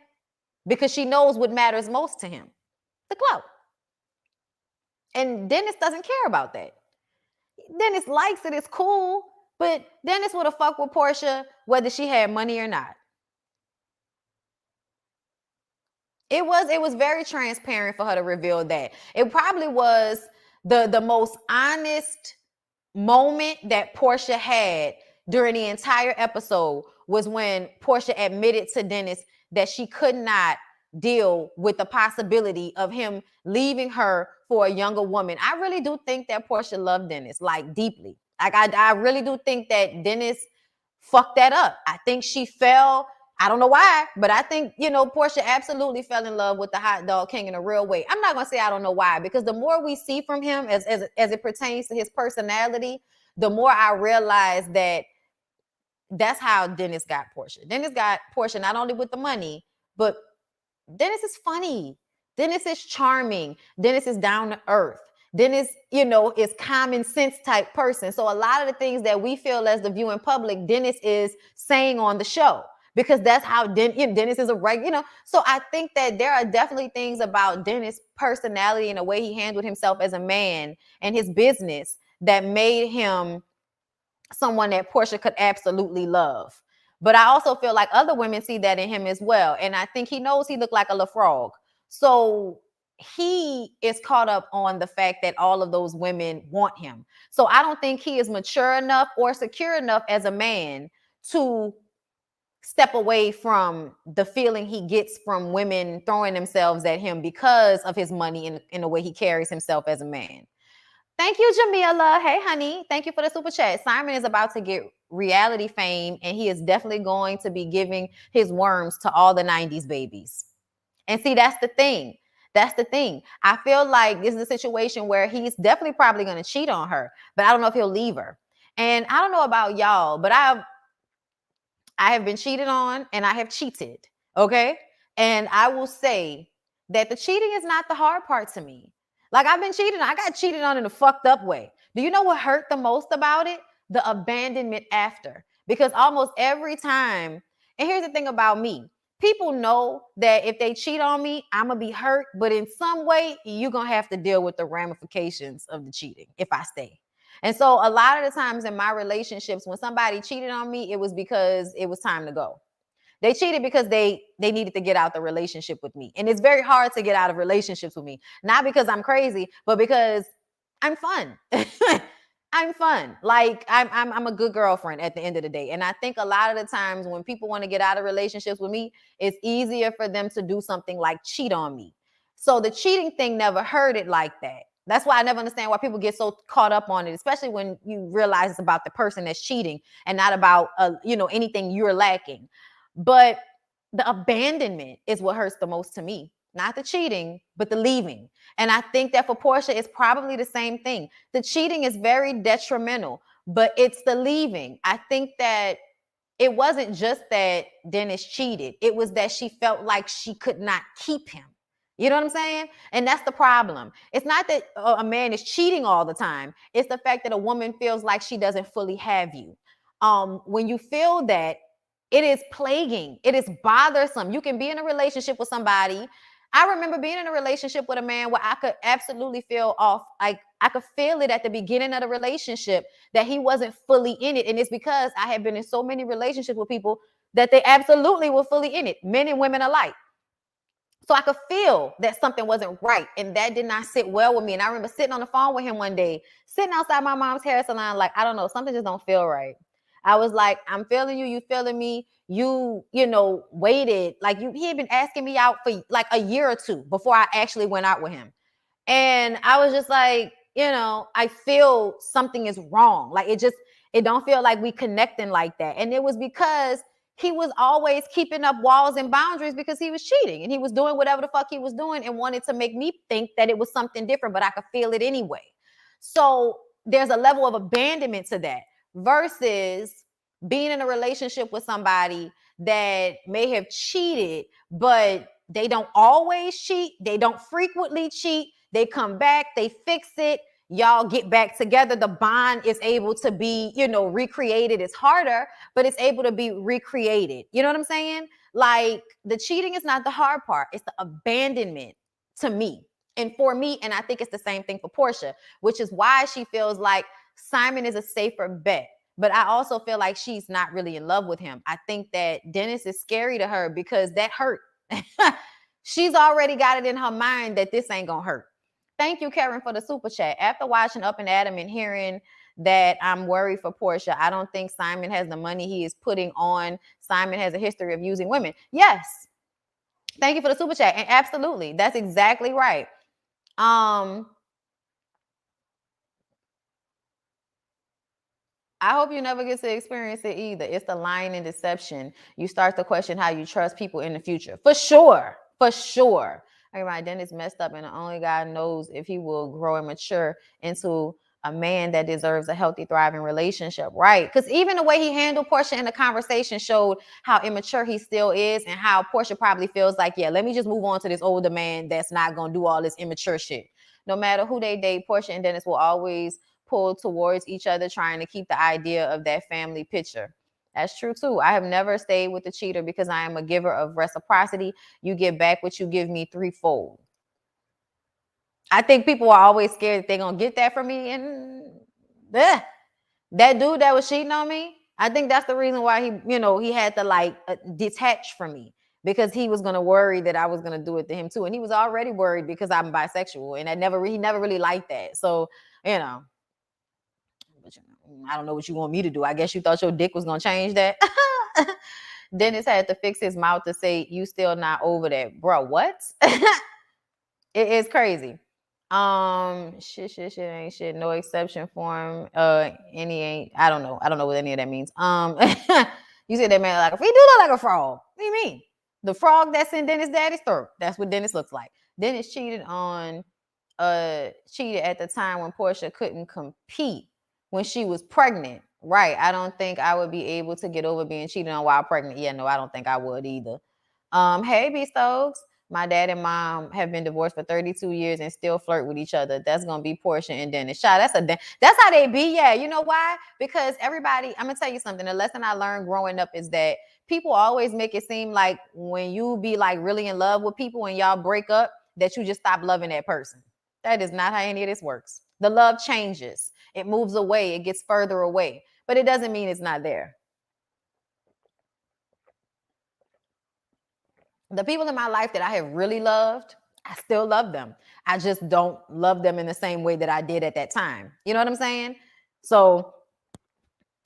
[SPEAKER 1] Because she knows what matters most to him, the clout. And Dennis doesn't care about that. Dennis likes it, it's cool, but Dennis would have fucked with Porsha whether she had money or not. It was very transparent for her to reveal that. It probably was the most honest moment that Porsha had during the entire episode, was when Porsha admitted to Dennis that she could not deal with the possibility of him leaving her for a younger woman. I really do think that Porsha loved Dennis, like, deeply. Like, I really do think that Dennis fucked that up. I think she fell. I don't know why, but I think, Porsha absolutely fell in love with the hot dog king in a real way. I'm not going to say I don't know why, because the more we see from him as it pertains to his personality, the more I realize that that's how Dennis got Porsha. Dennis got Porsha not only with the money, but Dennis is funny. Dennis is charming. Dennis is down to earth. Dennis, is common sense type person. So a lot of the things that we feel as the viewing public, Dennis is saying on the show, because that's how Dennis is a regular, So I think that there are definitely things about Dennis' personality and the way he handled himself as a man and his business that made him someone that Porsha could absolutely love. But I also feel like other women see that in him as well. And I think he knows he looked like a little frog. So he is caught up on the fact that all of those women want him. So I don't think he is mature enough or secure enough as a man to step away from the feeling he gets from women throwing themselves at him because of his money and in the way he carries himself as a man. Thank you, Jamila. Hey, honey. Thank you for the super chat. Simon is about to get reality fame, and he is definitely going to be giving his worms to all the 90s babies. And see, that's the thing. That's the thing. I feel like this is a situation where he's definitely probably going to cheat on her, but I don't know if he'll leave her. And I don't know about y'all, but I have been cheated on and I have cheated. Okay. And I will say that the cheating is not the hard part to me. Like, I've been cheated on. I got cheated on in a fucked up way. Do you know what hurt the most about it? The abandonment after. Because almost every time, and here's the thing about me, people know that if they cheat on me, I'm going to be hurt. But in some way, you're going to have to deal with the ramifications of the cheating if I stay. And so a lot of the times in my relationships, when somebody cheated on me, it was because it was time to go. They cheated because they needed to get out the relationship with me. And it's very hard to get out of relationships with me. Not because I'm crazy, but because I'm fun. I'm fun. Like I'm a good girlfriend at the end of the day. And I think a lot of the times when people want to get out of relationships with me, it's easier for them to do something like cheat on me. So the cheating thing never heard it like that. That's why I never understand why people get so caught up on it, especially when you realize it's about the person that's cheating and not about anything you're lacking. But the abandonment is what hurts the most to me. Not the cheating, but the leaving. And I think that for Porsha, it's probably the same thing. The cheating is very detrimental, but it's the leaving. I think that it wasn't just that Dennis cheated. It was that she felt like she could not keep him. You know what I'm saying? And that's the problem. It's not that a man is cheating all the time. It's the fact that a woman feels like she doesn't fully have you. When you feel that, it is plaguing. It is bothersome. You can be in a relationship with somebody. I remember being in a relationship with a man where I could absolutely feel off. Like I could feel it at the beginning of the relationship that he wasn't fully in it. And it's because I had been in so many relationships with people that they absolutely were fully in it, men and women alike. So I could feel that something wasn't right. And that did not sit well with me. And I remember sitting on the phone with him one day, sitting outside my mom's hair salon, like, I don't know, something just don't feel right. I was like, I'm feeling you, you feeling me. You waited. Like he had been asking me out for like a year or two before I actually went out with him. And I was just like, I feel something is wrong. Like it don't feel like we connecting like that. And it was because he was always keeping up walls and boundaries because he was cheating and he was doing whatever the fuck he was doing and wanted to make me think that it was something different, but I could feel it anyway. So there's a level of abandonment to that versus being in a relationship with somebody that may have cheated, but they don't always cheat. They don't frequently cheat. They come back, they fix it. Y'all get back together. The bond is able to be, recreated. It's harder, but it's able to be recreated. You know what I'm saying? Like the cheating is not the hard part. It's the abandonment to me and for me. And I think it's the same thing for Porsha, which is why she feels like Simon is a safer bet. But I also feel like she's not really in love with him. I think that Dennis is scary to her because that hurt. She's already got it in her mind that this ain't gonna hurt. Thank you, Karen, for the super chat. After watching Up and Adam and hearing that I'm worried for Porsha, I don't think Simon has the money he is putting on. Simon has a history of using women. Yes. Thank you for the super chat. And absolutely, that's exactly right. I hope you never get to experience it either. It's the lying and deception. You start to question how you trust people in the future. For sure. For sure. Everybody, Dennis messed up, and only God knows if he will grow and mature into a man that deserves a healthy, thriving relationship. Right. Because even the way he handled Porsha in the conversation showed how immature he still is and how Porsha probably feels like, yeah, let me just move on to this older man that's not going to do all this immature shit. No matter who they date, Porsha and Dennis will always pull towards each other, trying to keep the idea of that family picture. That's true too. I have never stayed with a cheater because I am a giver of reciprocity. You get back what you give me threefold. I think people are always scared that they're going to get that from me. And that dude that was cheating on me, I think that's the reason why he had to detach from me, because he was going to worry that I was going to do it to him too. And he was already worried because I'm bisexual, and he never really liked that. So, I don't know what you want me to do. I guess you thought your dick was going to change that. Dennis had to fix his mouth to say, you still not over that. Bro, what? It is crazy. Shit ain't shit. No exception form. Any ain't. I don't know. I don't know what any of that means. You said that man like he do look like a frog. What do you mean? The frog that's in Dennis' daddy's throat. That's what Dennis looks like. Dennis cheated at the time when Porsha couldn't compete when she was pregnant. Right. I don't think I would be able to get over being cheated on while pregnant. Yeah, no, I don't think I would either. Hey, B Stokes. My dad and mom have been divorced for 32 years and still flirt with each other. That's gonna be Porsha and Dennis. That's how they be. Yeah, you know why? Because everybody. I'm gonna tell you something. The lesson I learned growing up is that people always make it seem like when you be like really in love with people and y'all break up, that you just stop loving that person. That is not how any of this works. The love changes. It moves away. It gets further away. But it doesn't mean it's not there. The people in my life that I have really loved, I still love them. I just don't love them in the same way that I did at that time. You know what I'm saying? So,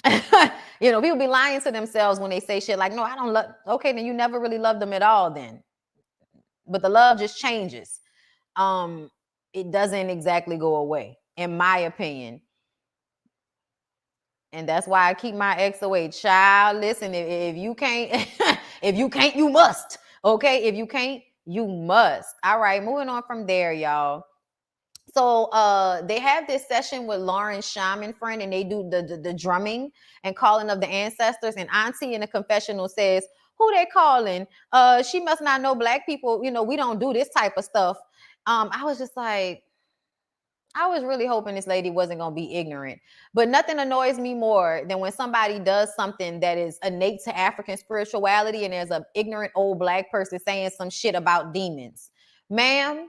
[SPEAKER 1] people be lying to themselves when they say shit like, no, I don't love. Okay, then you never really loved them at all then. But the love just changes. It doesn't exactly go away, in my opinion. And that's why I keep my ex away. Child, listen, if you can't, if you can't, you must. Okay, if you can't, you must. All right, moving on from there, y'all. So they have this session with Lauren's shaman friend, and they do the drumming and calling of the ancestors. And Auntie in the confessional says, who they calling? She must not know Black people. We don't do this type of stuff. I was just like, I was really hoping this lady wasn't going to be ignorant. But nothing annoys me more than when somebody does something that is innate to African spirituality and there's an ignorant old Black person saying some shit about demons. Ma'am,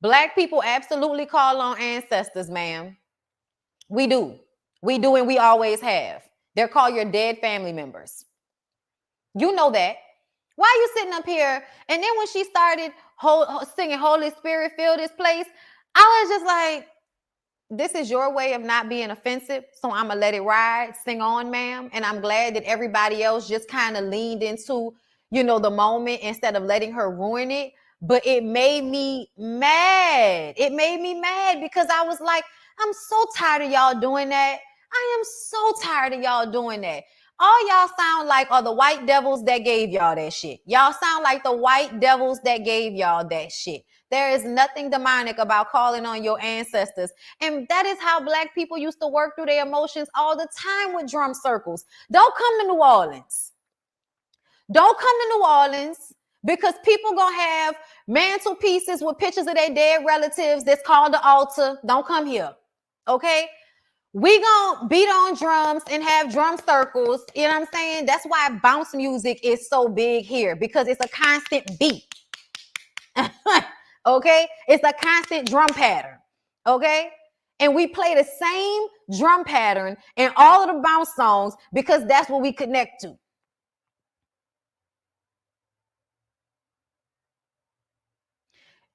[SPEAKER 1] Black people absolutely call on ancestors, ma'am. We do. We do, and we always have. They're called your dead family members. You know that. Why are you sitting up here? And then when she started singing Holy Spirit, fill this place, I was just like, this is your way of not being offensive, so I'm going to let it ride. Sing on, ma'am. And I'm glad that everybody else just kind of leaned into, the moment instead of letting her ruin it. But it made me mad. It made me mad because I was like, I'm so tired of y'all doing that. I am so tired of y'all doing that. All y'all sound like are the white devils that gave y'all that shit. Y'all sound like the white devils that gave y'all that shit. There is nothing demonic about calling on your ancestors. And that is how Black people used to work through their emotions all the time with drum circles. Don't come to New Orleans. Don't come to New Orleans because people going to have mantelpieces with pictures of their dead relatives that's called the altar. Don't come here. Okay? We gonna beat on drums and have drum circles. You know what I'm saying? That's why bounce music is so big here, because it's a constant beat. Okay? It's a constant drum pattern. Okay? And we play the same drum pattern in all of the bounce songs because that's what we connect to.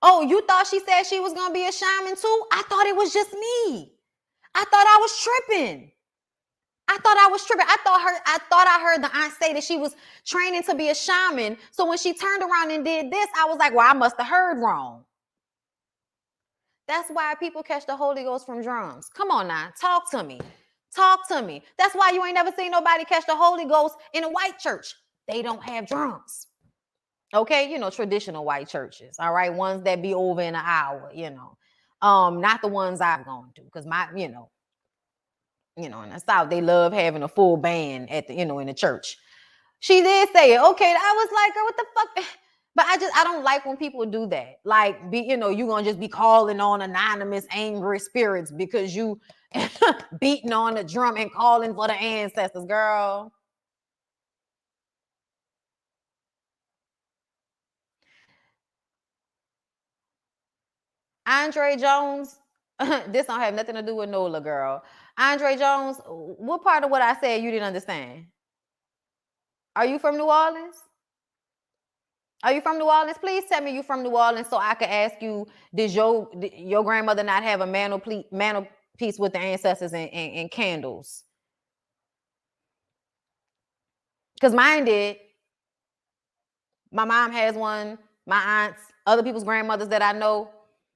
[SPEAKER 1] Oh, you thought she said she was gonna be a shaman too? I thought it was just me. I thought I was tripping. I thought I heard the aunt say that she was training to be a shaman. So when she turned around and did this, I was like, well, I must have heard wrong. That's why people catch the Holy Ghost from drums. Come on now, talk to me. Talk to me. That's why you ain't never seen nobody catch the Holy Ghost in a white church. They don't have drums. Okay, traditional white churches. All right, ones that be over in an hour. Not the ones I've gone to, because my, in the South, they love having a full band at the, in the church. She did say it. Okay, I was like, girl, what the fuck? But I don't like when people do that. Like, you're gonna just be calling on anonymous angry spirits because you beating on the drum and calling for the ancestors, girl. Andre Jones, this don't have nothing to do with Nola, girl. Andre Jones, what part of what I said you didn't understand? Are you from New Orleans? Are you from New Orleans? Please tell me you from New Orleans so I can ask you, did your grandmother not have a mantelpiece with the ancestors and candles? Because mine did. My mom has one. My aunts, other people's grandmothers that I know.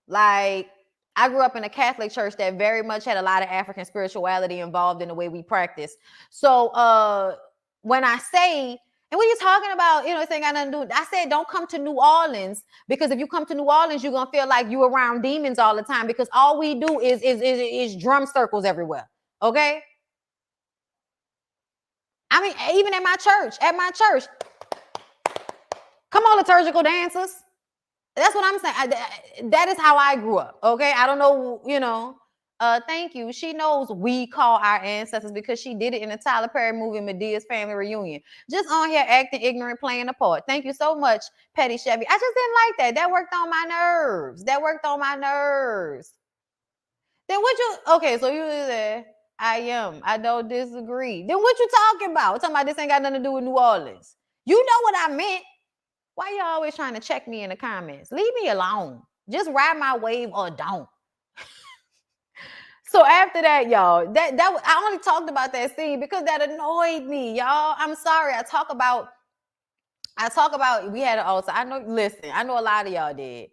[SPEAKER 1] Like, I grew up in a Catholic church that very much had a lot of African spirituality involved in the way we practice. So when I say, and what are you talking about? This ain't got nothing to do with, I said don't come to New Orleans, because if you come to New Orleans, you're going to feel like you're around demons all the time, because all we do is drum circles everywhere. Okay? I mean, even at my church, come on, liturgical dancers. That's what I'm saying. That is how I grew up. Okay. I don't know, Thank you. She knows we call our ancestors because she did it in the Tyler Perry movie Medea's Family Reunion. Just on here acting ignorant, playing a part. Thank you so much, Petty Chevy. I just didn't like that. That worked on my nerves. That worked on my nerves. Then what you, okay, so you said, I don't disagree. Then what you talking about? Talking about this ain't got nothing to do with New Orleans. You know what I meant. Why you always trying to check me in the comments? Leave me alone. Just ride my wave or don't. So after that, y'all, that I only talked about that scene because that annoyed me, y'all. I'm sorry. I talk about we had an altar. I know, listen, I know a lot of y'all did.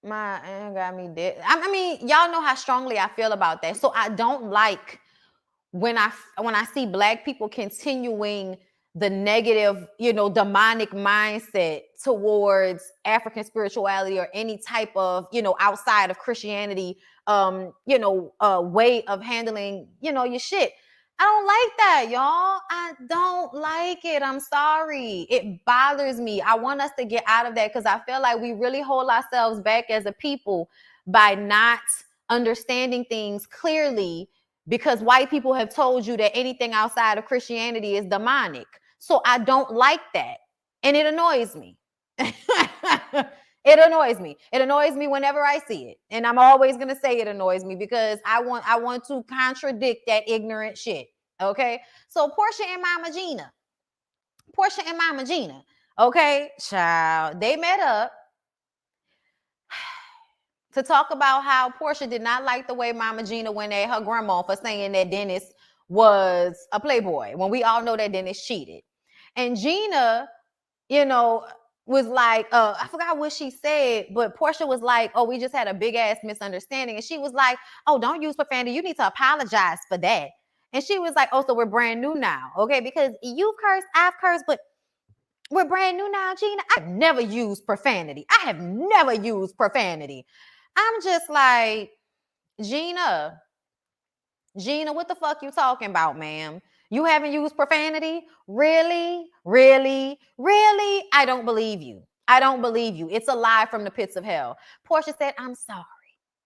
[SPEAKER 1] My aunt got me dead. I mean, y'all know how strongly I feel about that. So I don't like when I see Black people continuing the negative, demonic mindset towards African spirituality or any type of, outside of Christianity, way of handling, your shit. I don't like that, y'all. I don't like it. I'm sorry. It bothers me. I want us to get out of that because I feel like we really hold ourselves back as a people by not understanding things clearly because white people have told you that anything outside of Christianity is demonic. So I don't like that. And it annoys me. It annoys me. It annoys me whenever I see it. And I'm always going to say it annoys me because I want to contradict that ignorant shit. Okay? So Porsha and Mama Gina. Okay? Child, they met up to talk about how Porsha did not like the way Mama Gina went at her grandma for saying that Dennis was a playboy when we all know that Dennis cheated. And Gina, was like, I forgot what she said, but Porsha was like, oh, we just had a big ass misunderstanding. And she was like, oh, don't use profanity. You need to apologize for that. And she was like, oh, so we're brand new now. Okay, because you've cursed, I've cursed, but we're brand new now, Gina. I've never used profanity. I'm just like, Gina, what the fuck you talking about, ma'am? You haven't used profanity? Really? I don't believe you. It's a lie from the pits of hell. Porsha said, I'm sorry.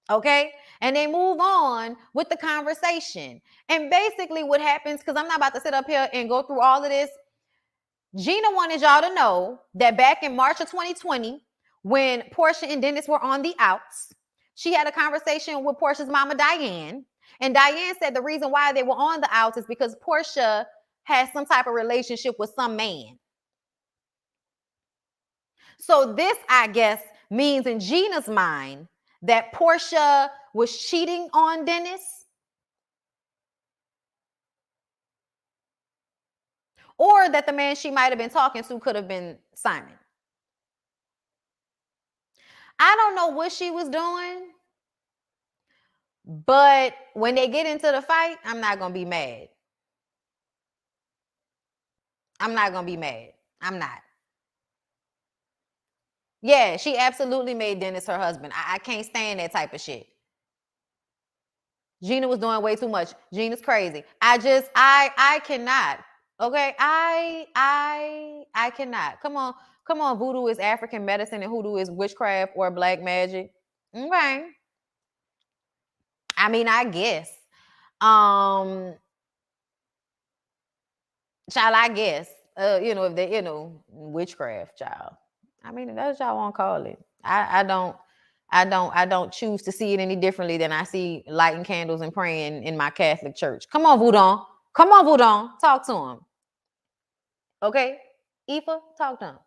[SPEAKER 1] Okay? And they move on with the conversation. And basically what happens, because I'm not about to sit up here and go through all of this, Gina wanted y'all to know that back in March of 2020, when Porsha and Dennis were on the outs, she had a conversation with Porsha's mama, Diane. And Diane said the reason why they were on the outs is because Porsha has some type of relationship with some man. So this, I guess, means in Gina's mind that Porsha was cheating on Dennis. Or that the man she might have been talking to could have been Simon. I don't know what she was doing, but when they get into the fight, I'm not going to be mad. I'm not. Yeah, she absolutely made Dennis her husband. I can't stand that type of shit. Gina was doing way too much. Gina's crazy. I cannot. Okay, I cannot. Come on. Voodoo is African medicine and hoodoo is witchcraft or black magic. Okay. I mean, I guess. Child, I guess. If they, witchcraft, child. I mean, that's what y'all want to call it. I don't choose to see it any differently than I see lighting candles and praying in my Catholic church. Come on, Voodoo. Talk to him. Okay? Aoife, talk to him.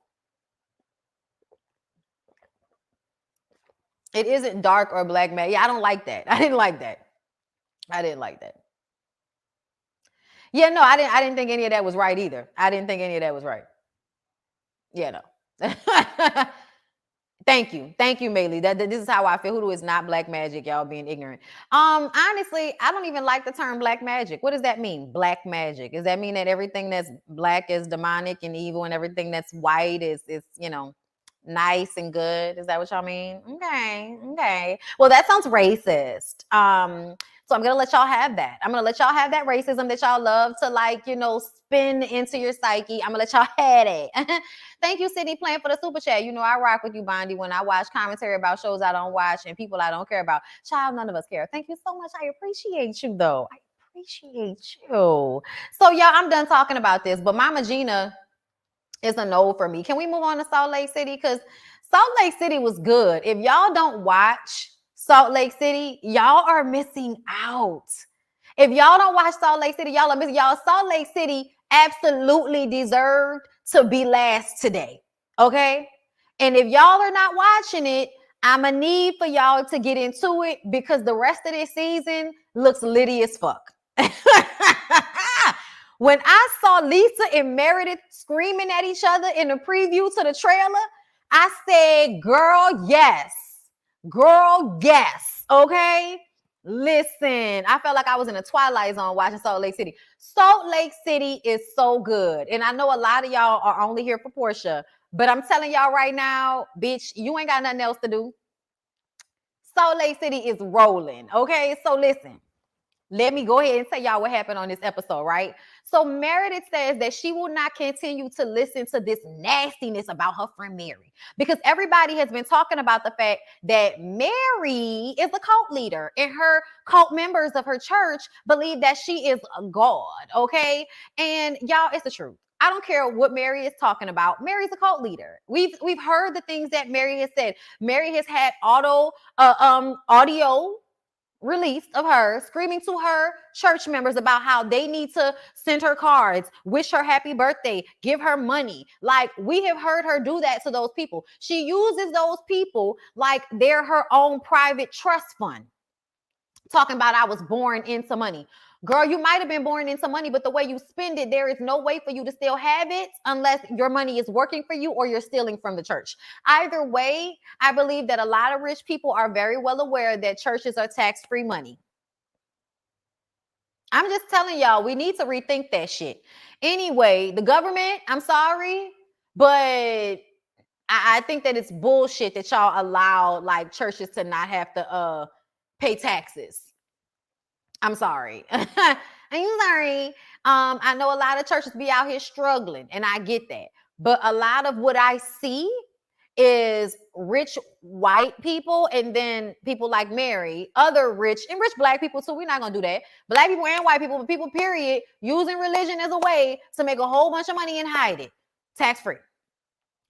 [SPEAKER 1] It isn't dark or black magic. Yeah, I don't like that. I didn't like that. Yeah, no, I didn't think any of that was right either. Yeah, no. Thank you, Maylee. This is how I feel. Hoodoo is not black magic. Y'all being ignorant. Honestly, I don't even like the term black magic. What does that mean? Black magic. Does that mean that everything that's black is demonic and evil, and everything that's white is Nice and good. Is that what y'all mean? Okay. Well, that sounds racist. So I'm gonna let y'all have that. I'm gonna let y'all have that racism that y'all love to, like, spin into your psyche. I'm gonna let y'all have it. Thank you, Sydney Plant, for the super chat. I rock with you, Bondi, when I watch commentary about shows I don't watch and people I don't care about. Child, none of us care. Thank you so much. I appreciate you, though. I appreciate you. So, y'all, I'm done talking about this, but Mama Gina is a no for me. Can we move on to Salt Lake City? Because Salt Lake City was good. If y'all don't watch Salt Lake City, y'all are missing out. If y'all don't watch Salt Lake City, y'all are missing. Y'all, Salt Lake City absolutely deserved to be last today. Okay? And if y'all are not watching it, I'm going to need for y'all to get into it because the rest of this season looks litty as fuck. When I saw Lisa and Meredith screaming at each other in the preview to the trailer, I said, girl, yes. Girl, yes. Okay? Listen, I felt like I was in a Twilight Zone watching Salt Lake City. Salt Lake City is so good. And I know a lot of y'all are only here for Porsha, but I'm telling y'all right now, bitch, you ain't got nothing else to do. Salt Lake City is rolling. Okay? So listen. Let me go ahead and tell y'all what happened on this episode, right? So Meredith says that she will not continue to listen to this nastiness about her friend Mary because everybody has been talking about the fact that Mary is a cult leader and her cult members of her church believe that she is a god, okay? And y'all, it's the truth. I don't care what Mary is talking about. Mary's a cult leader. We've heard the things that Mary has said. Mary has had audio release of her screaming to her church members about how they need to send her cards, wish her happy birthday, give her money. Like, we have heard her do that to those people. She uses those people like they're her own private trust fund. Talking about I was born into money. Girl, you might have been born into money, but the way you spend it, there is no way for you to still have it unless your money is working for you or you're stealing from the church. Either way, I believe that a lot of rich people are very well aware that churches are tax-free money. I'm just telling y'all, we need to rethink that shit. Anyway, the government, I'm sorry, but I think that it's bullshit that y'all allow like churches to not have to pay taxes. I'm sorry. I'm sorry. I know a lot of churches be out here struggling, and I get that. But a lot of what I see is rich white people and then people like Mary, other rich and rich black people too. We're not going to do that. Black people and white people, but people, period, using religion as a way to make a whole bunch of money and hide it. Tax-free.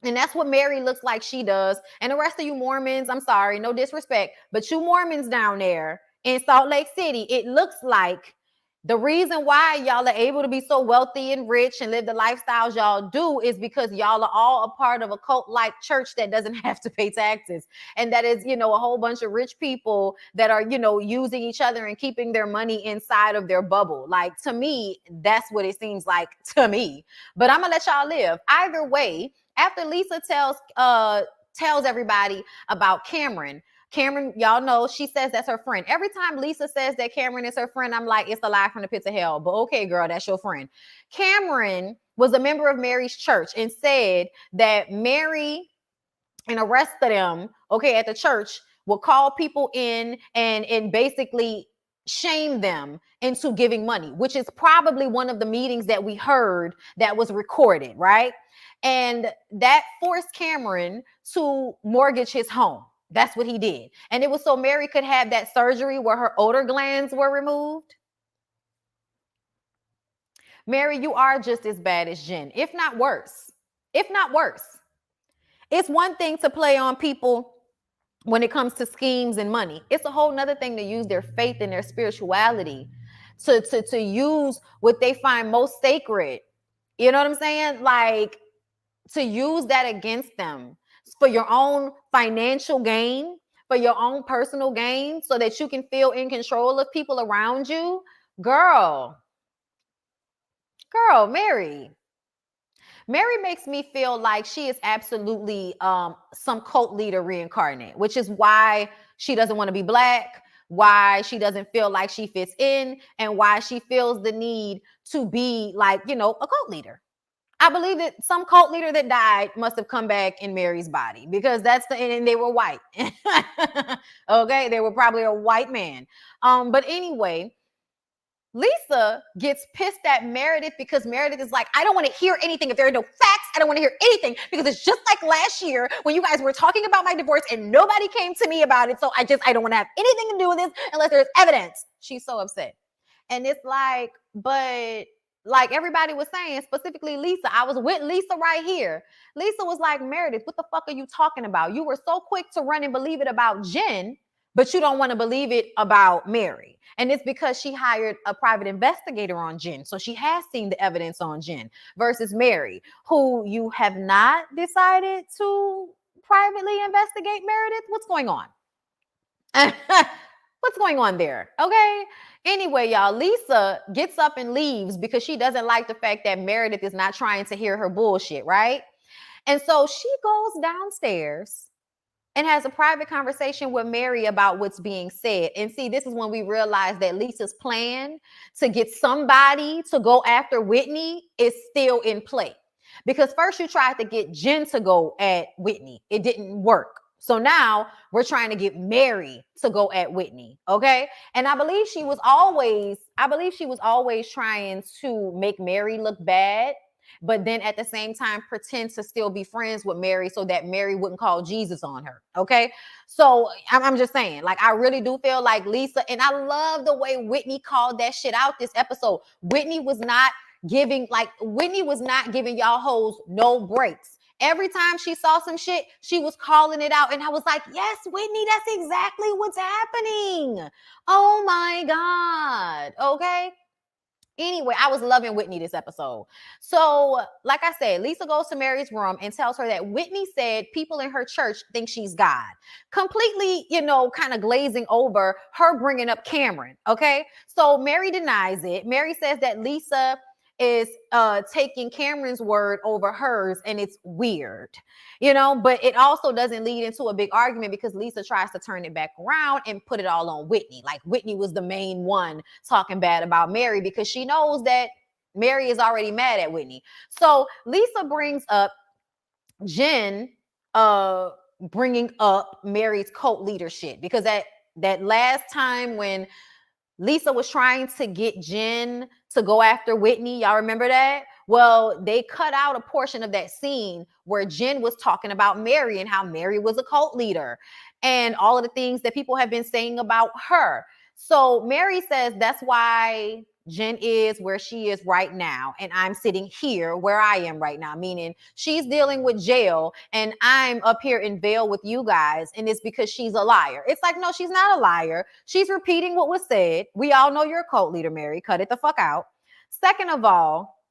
[SPEAKER 1] And that's what Mary looks like she does. And the rest of you Mormons, I'm sorry, no disrespect, but you Mormons down there in Salt Lake City, it looks like the reason why y'all are able to be so wealthy and rich and live the lifestyles y'all do is because y'all are all a part of a cult-like church that doesn't have to pay taxes. And that is, a whole bunch of rich people that are, using each other and keeping their money inside of their bubble. Like, to me, that's what it seems like to me. But I'm going to let y'all live. Either way, after Lisa tells everybody about Cameron, y'all know, she says that's her friend. Every time Lisa says that Cameron is her friend, I'm like, it's a lie from the pits of hell. But okay, girl, that's your friend. Cameron was a member of Mary's church and said that Mary and the rest of them, okay, at the church will call people in and basically shame them into giving money, which is probably one of the meetings that we heard that was recorded, right? And that forced Cameron to mortgage his home. That's what he did. And it was so Mary could have that surgery where her odor glands were removed. Mary, you are just as bad as Jen, if not worse. If not worse. It's one thing to play on people when it comes to schemes and money. It's a whole nother thing to use their faith and their spirituality to use what they find most sacred. You know what I'm saying? Like, to use that against them for your own financial gain, for your own personal gain, so that you can feel in control of people around you. Girl, Mary makes me feel like she is absolutely some cult leader reincarnate, which is why she doesn't want to be black, why she doesn't feel like she fits in, and why she feels the need to be like, a cult leader. I believe that some cult leader that died must have come back in Mary's body, because and they were white. Okay, they were probably a white man. But anyway, Lisa gets pissed at Meredith because Meredith is like, I don't want to hear anything. If there are no facts, I don't want to hear anything, because it's just like last year when you guys were talking about my divorce and nobody came to me about it. So I don't want to have anything to do with this unless there's evidence. She's so upset. And it's like, but like everybody was saying, specifically Lisa, I was with Lisa right here. Lisa was like, Meredith, what the fuck are you talking about? You were so quick to run and believe it about Jen, but you don't want to believe it about Mary. And it's because she hired a private investigator on Jen. So she has seen the evidence on Jen versus Mary, who you have not decided to privately investigate. Meredith, what's going on? What's going on there? Okay. Anyway, y'all, Lisa gets up and leaves because she doesn't like the fact that Meredith is not trying to hear her bullshit, right? And so she goes downstairs and has a private conversation with Mary about what's being said. And see, this is when we realize that Lisa's plan to get somebody to go after Whitney is still in play. Because first you tried to get Jen to go at Whitney. It didn't work. So now we're trying to get Mary to go at Whitney. Okay. And I believe she was always trying to make Mary look bad, but then at the same time pretend to still be friends with Mary so that Mary wouldn't call Jesus on her. Okay. So I'm just saying, like, I really do feel like Lisa, and I love the way Whitney called that shit out this episode. Whitney was not giving y'all hoes no breaks. Every time she saw some shit, she was calling it out. And I was like, yes, Whitney, that's exactly what's happening. Oh my God. Okay. Anyway, I was loving Whitney this episode. So, like I said, Lisa goes to Mary's room and tells her that Whitney said people in her church think she's God. Completely, kind of glazing over her bringing up Cameron. Okay. So Mary denies it. Mary says that Lisa is taking Cameron's word over hers, and it's weird, but it also doesn't lead into a big argument because Lisa tries to turn it back around and put it all on Whitney. Like Whitney was the main one talking bad about Mary because she knows that Mary is already mad at Whitney. So Lisa brings up Jen bringing up Mary's cult leadership, because that last time when Lisa was trying to get Jen to go after Whitney, y'all remember that? Well, they cut out a portion of that scene where Jen was talking about Mary and how Mary was a cult leader and all of the things that people have been saying about her. So Mary says that's why Jen is where she is right now, and I'm sitting here where I am right now, meaning she's dealing with jail and I'm up here in bail with you guys, and it's because she's a liar. It's like, no, she's not a liar. She's repeating what was said. We all know you're a cult leader, Mary. Cut it the fuck out. Second of all,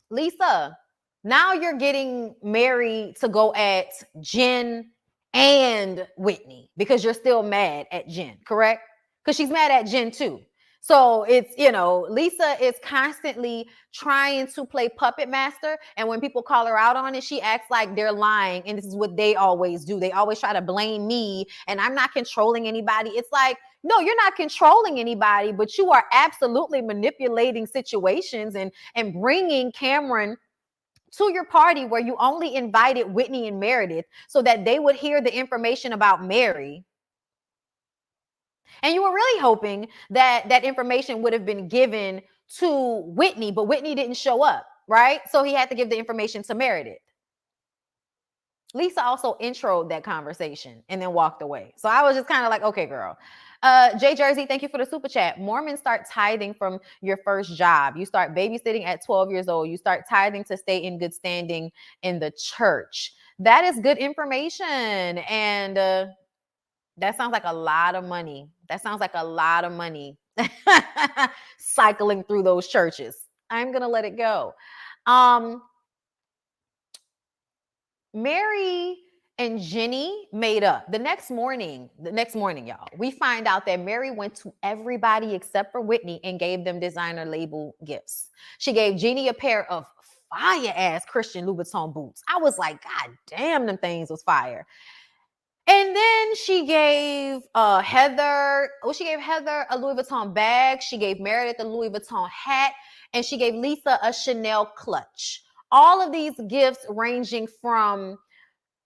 [SPEAKER 1] Lisa, now you're getting Mary to go at Jen and Whitney because you're still mad at Jen, correct? Because she's mad at Jen too. So it's, Lisa is constantly trying to play puppet master. And when people call her out on it, she acts like they're lying. And this is what they always do. They always try to blame me and I'm not controlling anybody. It's like, no, you're not controlling anybody, but you are absolutely manipulating situations and bringing Cameron to your party where you only invited Whitney and Meredith so that they would hear the information about Mary. And you were really hoping that that information would have been given to Whitney, but Whitney didn't show up, right? So he had to give the information to Meredith. Lisa also introed that conversation and then walked away. So I was just kind of like, okay, girl. Jay Jersey, thank you for the super chat. Mormons start tithing from your first job. You start babysitting at 12 years old. You start tithing to stay in good standing in the church. That is good information. And that sounds like a lot of money. That sounds like a lot of money cycling through those churches. I'm going to let it go. Mary and Jenny made up. The next morning, y'all, we find out that Mary went to everybody except for Whitney and gave them designer label gifts. She gave Jeannie a pair of fire ass Christian Louboutin boots. I was like, God damn, them things was fire. And then she gave Heather a Louis Vuitton bag. She gave Meredith a Louis Vuitton hat, and she gave Lisa a Chanel clutch. All of these gifts ranging from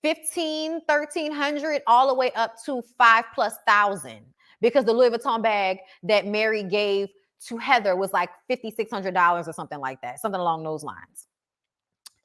[SPEAKER 1] 15, 1,300 all the way up to 5,000+, because the Louis Vuitton bag that Mary gave to Heather was like $5,600 or something like that, something along those lines.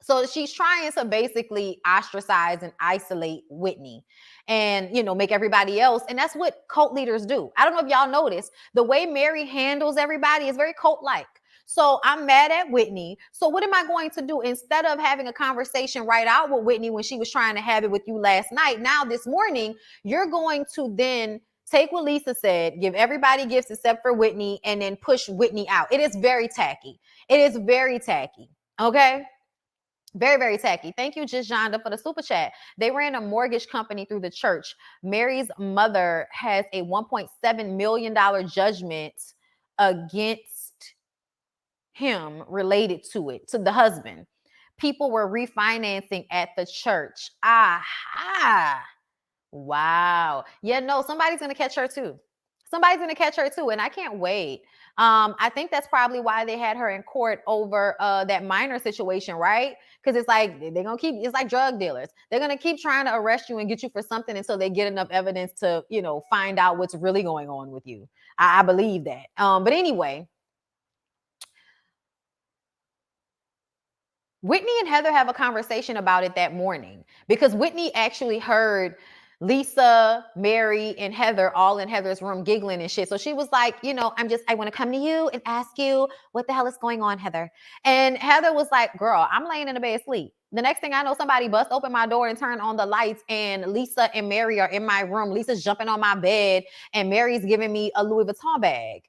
[SPEAKER 1] So she's trying to basically ostracize and isolate Whitney and, make everybody else. And that's what cult leaders do. I don't know if y'all noticed, the way Mary handles everybody is very cult-like. So I'm mad at Whitney. So what am I going to do? Instead of having a conversation right out with Whitney when she was trying to have it with you last night, now this morning, you're going to then take what Lisa said, give everybody gifts except for Whitney, and then push Whitney out. It is very tacky. It is very tacky. Okay? Very, very tacky. Thank you, Just Jonda, for the super chat. They ran a mortgage company through the church. Mary's mother has a $1.7 million judgment against him related to it, to the husband. People were refinancing at the church. Aha. Wow. Yeah, no, somebody's going to catch her too. Somebody's going to catch her too. And I can't wait. I think that's probably why they had her in court over that minor situation, right? Because it's like they're going to keep, it's like drug dealers. They're going to keep trying to arrest you and get you for something until they get enough evidence to, find out what's really going on with you. I believe that. But anyway, Whitney and Heather have a conversation about it that morning because Whitney actually heard Lisa, Mary, and Heather all in Heather's room giggling and shit. So she was like, I want to come to you and ask you what the hell is going on, Heather. And Heather was like, girl, I'm laying in the bed asleep. The next thing I know, somebody bust open my door and turn on the lights, and Lisa and Mary are in my room. Lisa's jumping on my bed, and Mary's giving me a Louis Vuitton bag.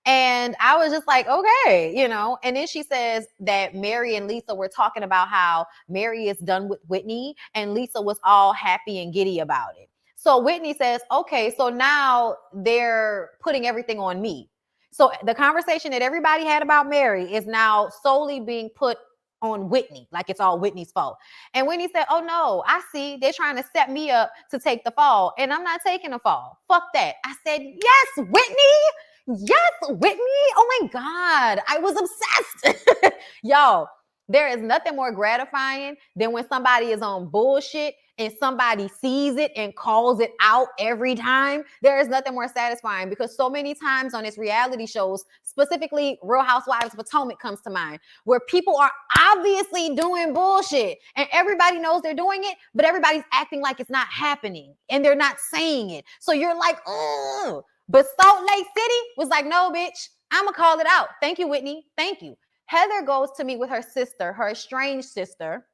[SPEAKER 1] And I was just like, okay, and then she says that Mary and Lisa were talking about how Mary is done with Whitney and Lisa was all happy and giddy about it. So Whitney says, okay, so now they're putting everything on me. So the conversation that everybody had about Mary is now solely being put on Whitney, like it's all Whitney's fault. And Whitney said, oh no, I see, they're trying to set me up to take the fall, and I'm not taking the fall. Fuck that. I said, yes, Whitney. Yes, Whitney. Oh my God. I was obsessed. Yo, there is nothing more gratifying than when somebody is on bullshit and somebody sees it and calls it out every time. There is nothing more satisfying, because so many times on its reality shows, specifically Real Housewives of Potomac comes to mind, where people are obviously doing bullshit and everybody knows they're doing it, but everybody's acting like it's not happening and they're not saying it. So you're like, oh. But Salt Lake City was like, no, bitch, I'm going to call it out. Thank you, Whitney. Thank you. Heather goes to meet with her sister, her estranged sister,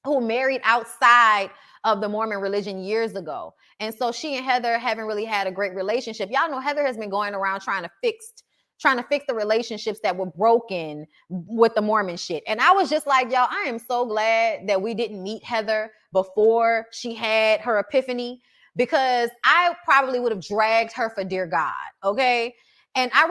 [SPEAKER 1] who married outside of the Mormon religion years ago. And so she and Heather haven't really had a great relationship. Y'all know Heather has been going around trying to fix the relationships that were broken with the Mormon shit. And I was just like, y'all, I am so glad that we didn't meet Heather before she had her epiphany, because I probably would have dragged her for dear God, okay? And I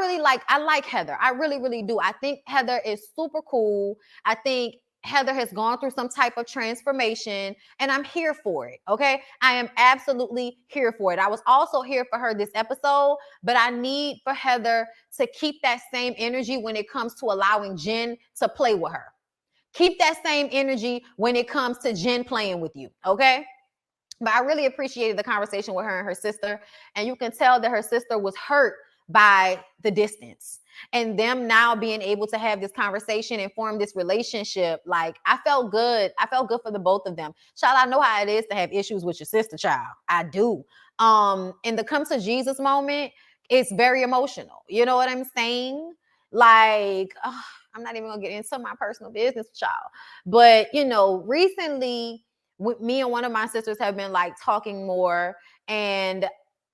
[SPEAKER 1] like Heather. I really, really do. I think Heather is super cool. I think Heather has gone through some type of transformation, and I'm here for it, okay? I am absolutely here for it. I was also here for her this episode, but I need for Heather to keep that same energy when it comes to allowing Jen to play with her. Keep that same energy when it comes to Jen playing with you, okay? But I really appreciated the conversation with her and her sister. And you can tell that her sister was hurt by the distance. And them now being able to have this conversation and form this relationship, like, I felt good. I felt good for the both of them. Child, I know how it is to have issues with your sister, child. I do. In the come to Jesus moment, it's very emotional. You know what I'm saying? Like, I'm not even going to get into my personal business, child. But, recently, me and one of my sisters have been like talking more, and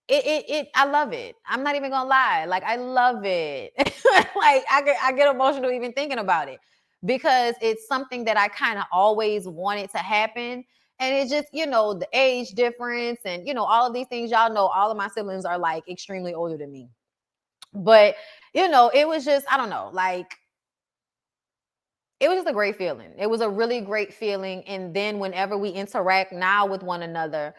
[SPEAKER 1] I love it. I'm not even gonna lie. Like, I love it. Like, I get emotional even thinking about it, because it's something that I kind of always wanted to happen. And it's just, the age difference and, all of these things. Y'all know all of my siblings are like extremely older than me. But, it was just, I don't know, like, it was just a great feeling. It was a really great feeling. And then whenever we interact now with one another,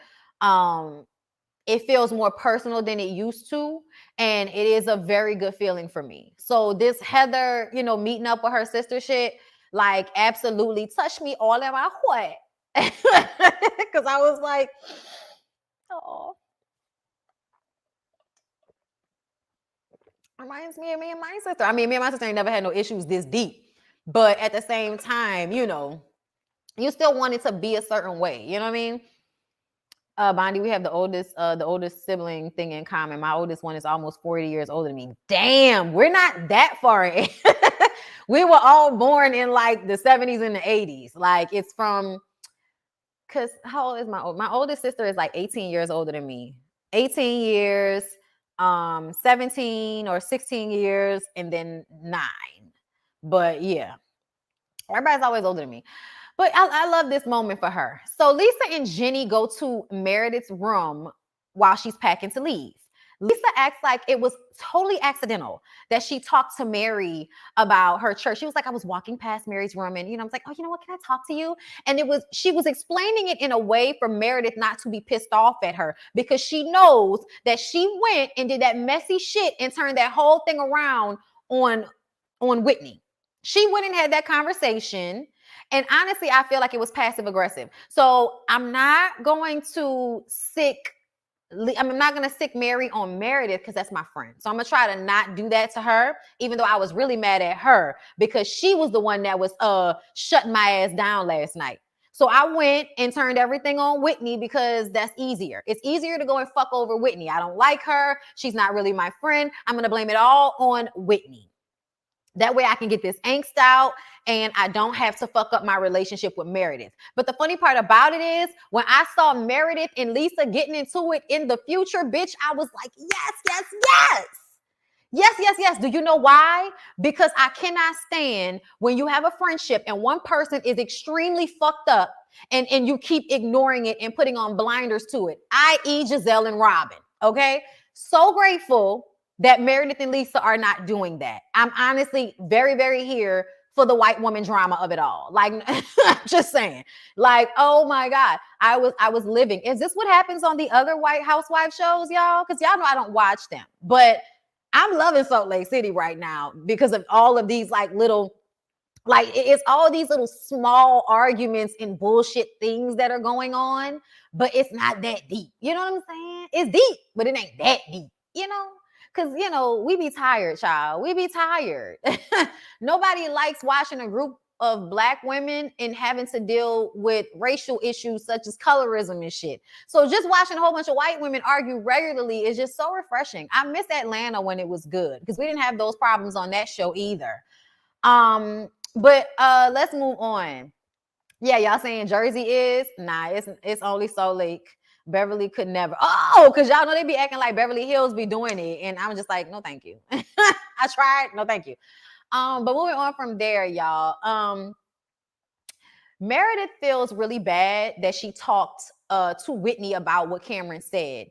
[SPEAKER 1] it feels more personal than it used to. And it is a very good feeling for me. So this Heather, meeting up with her sister shit, like absolutely touched me all in my heart. Because I was like, oh, reminds me of me and my sister. I mean, me and my sister ain't never had no issues this deep, but at the same time, you know, you still want it to be a certain way. You know what I mean? Bondi, we have the oldest sibling thing in common. My oldest one is almost 40 years older than me. Damn, we're not that far in. We were all born in like the 70s and the 80s. Like it's from, because how old is my oldest sister is like 18 years older than me. 18 years, 17 or 16 years, and then 9. But yeah, everybody's always older than me. But I love this moment for her. So Lisa and Jenny go to Meredith's room while she's packing to leave. Lisa acts like it was totally accidental that she talked to Mary about her church. She was like, I was walking past Mary's room and, you know, I was like, oh, you know what, can I talk to you? And she was explaining it in a way for Meredith not to be pissed off at her, because she knows that she went and did that messy shit and turned that whole thing around on Whitney. She went and had that conversation. And honestly, I feel like it was passive aggressive. So I'm not going to sick Mary on Meredith because that's my friend. So I'm going to try to not do that to her, even though I was really mad at her because she was the one that was shutting my ass down last night. So I went and turned everything on Whitney because that's easier. It's easier to go and fuck over Whitney. I don't like her. She's not really my friend. I'm going to blame it all on Whitney. That way I can get this angst out and I don't have to fuck up my relationship with Meredith. But the funny part about it is when I saw Meredith and Lisa getting into it in the future, bitch, I was like, yes, yes, yes. Yes, yes, yes. Do you know why? Because I cannot stand when you have a friendship and one person is extremely fucked up and you keep ignoring it and putting on blinders to it, i.e. Giselle and Robin, okay? So grateful that Meredith and Lisa are not doing that. I'm honestly very, very here for the white woman drama of it all. Like, just saying. Like, oh my God, I was living. Is this what happens on the other White Housewife shows, y'all? Because y'all know I don't watch them. But I'm loving Salt Lake City right now because of all of these like little, like it's all these little small arguments and bullshit things that are going on, but it's not that deep. You know what I'm saying? It's deep, but it ain't that deep, you know? Because, you know, we be tired, child. We be tired. Nobody likes watching a group of Black women and having to deal with racial issues such as colorism and shit. So just watching a whole bunch of white women argue regularly is just so refreshing. I miss Atlanta when it was good because we didn't have those problems on that show either. But let's move on. Yeah, y'all saying Jersey is? Nah, it's only Salt Lake. Beverly could never. Oh, because y'all know they be acting like Beverly Hills be doing it. And I'm just like, no, thank you. I tried. No, thank you. But moving on from there, y'all. Meredith feels really bad that she talked to Whitney about what Cameron said.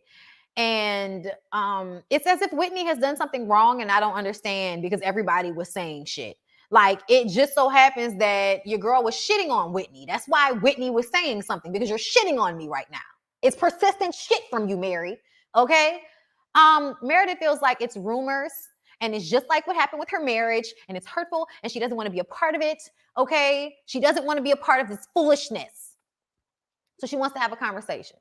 [SPEAKER 1] And it's as if Whitney has done something wrong and I don't understand because everybody was saying shit. Like, it just so happens that your girl was shitting on Whitney. That's why Whitney was saying something, because you're shitting on me right now. It's persistent shit from you, Mary. Okay? Meredith feels like it's rumors and it's just like what happened with her marriage and it's hurtful and she doesn't want to be a part of it. Okay? She doesn't want to be a part of this foolishness. So she wants to have a conversation.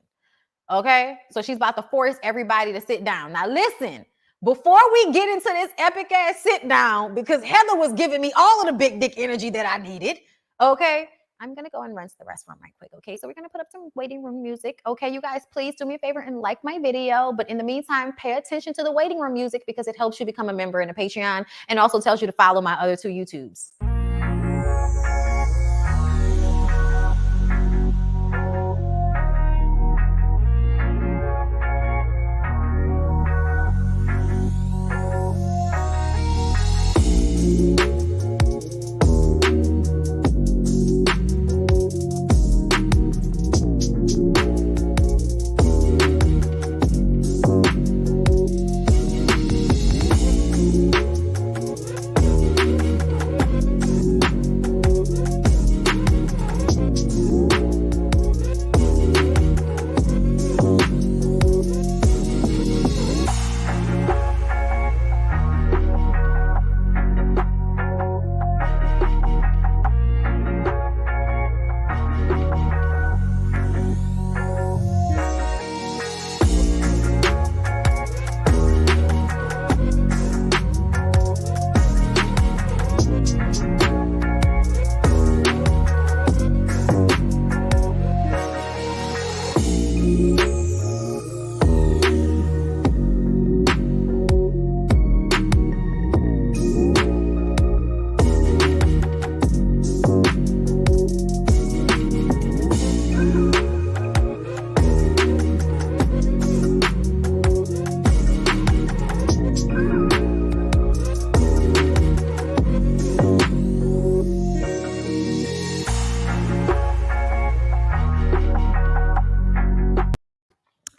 [SPEAKER 1] Okay? So she's about to force everybody to sit down. Now listen, before we get into this epic ass sit down, because Heather was giving me all of the big dick energy that I needed. Okay? I'm going to go and run to the restroom right quick, okay? So we're going to put up some waiting room music. Okay, you guys, please do me a favor and like my video. But in the meantime, pay attention to the waiting room music because it helps you become a member in a Patreon and also tells you to follow my other 2 YouTubes.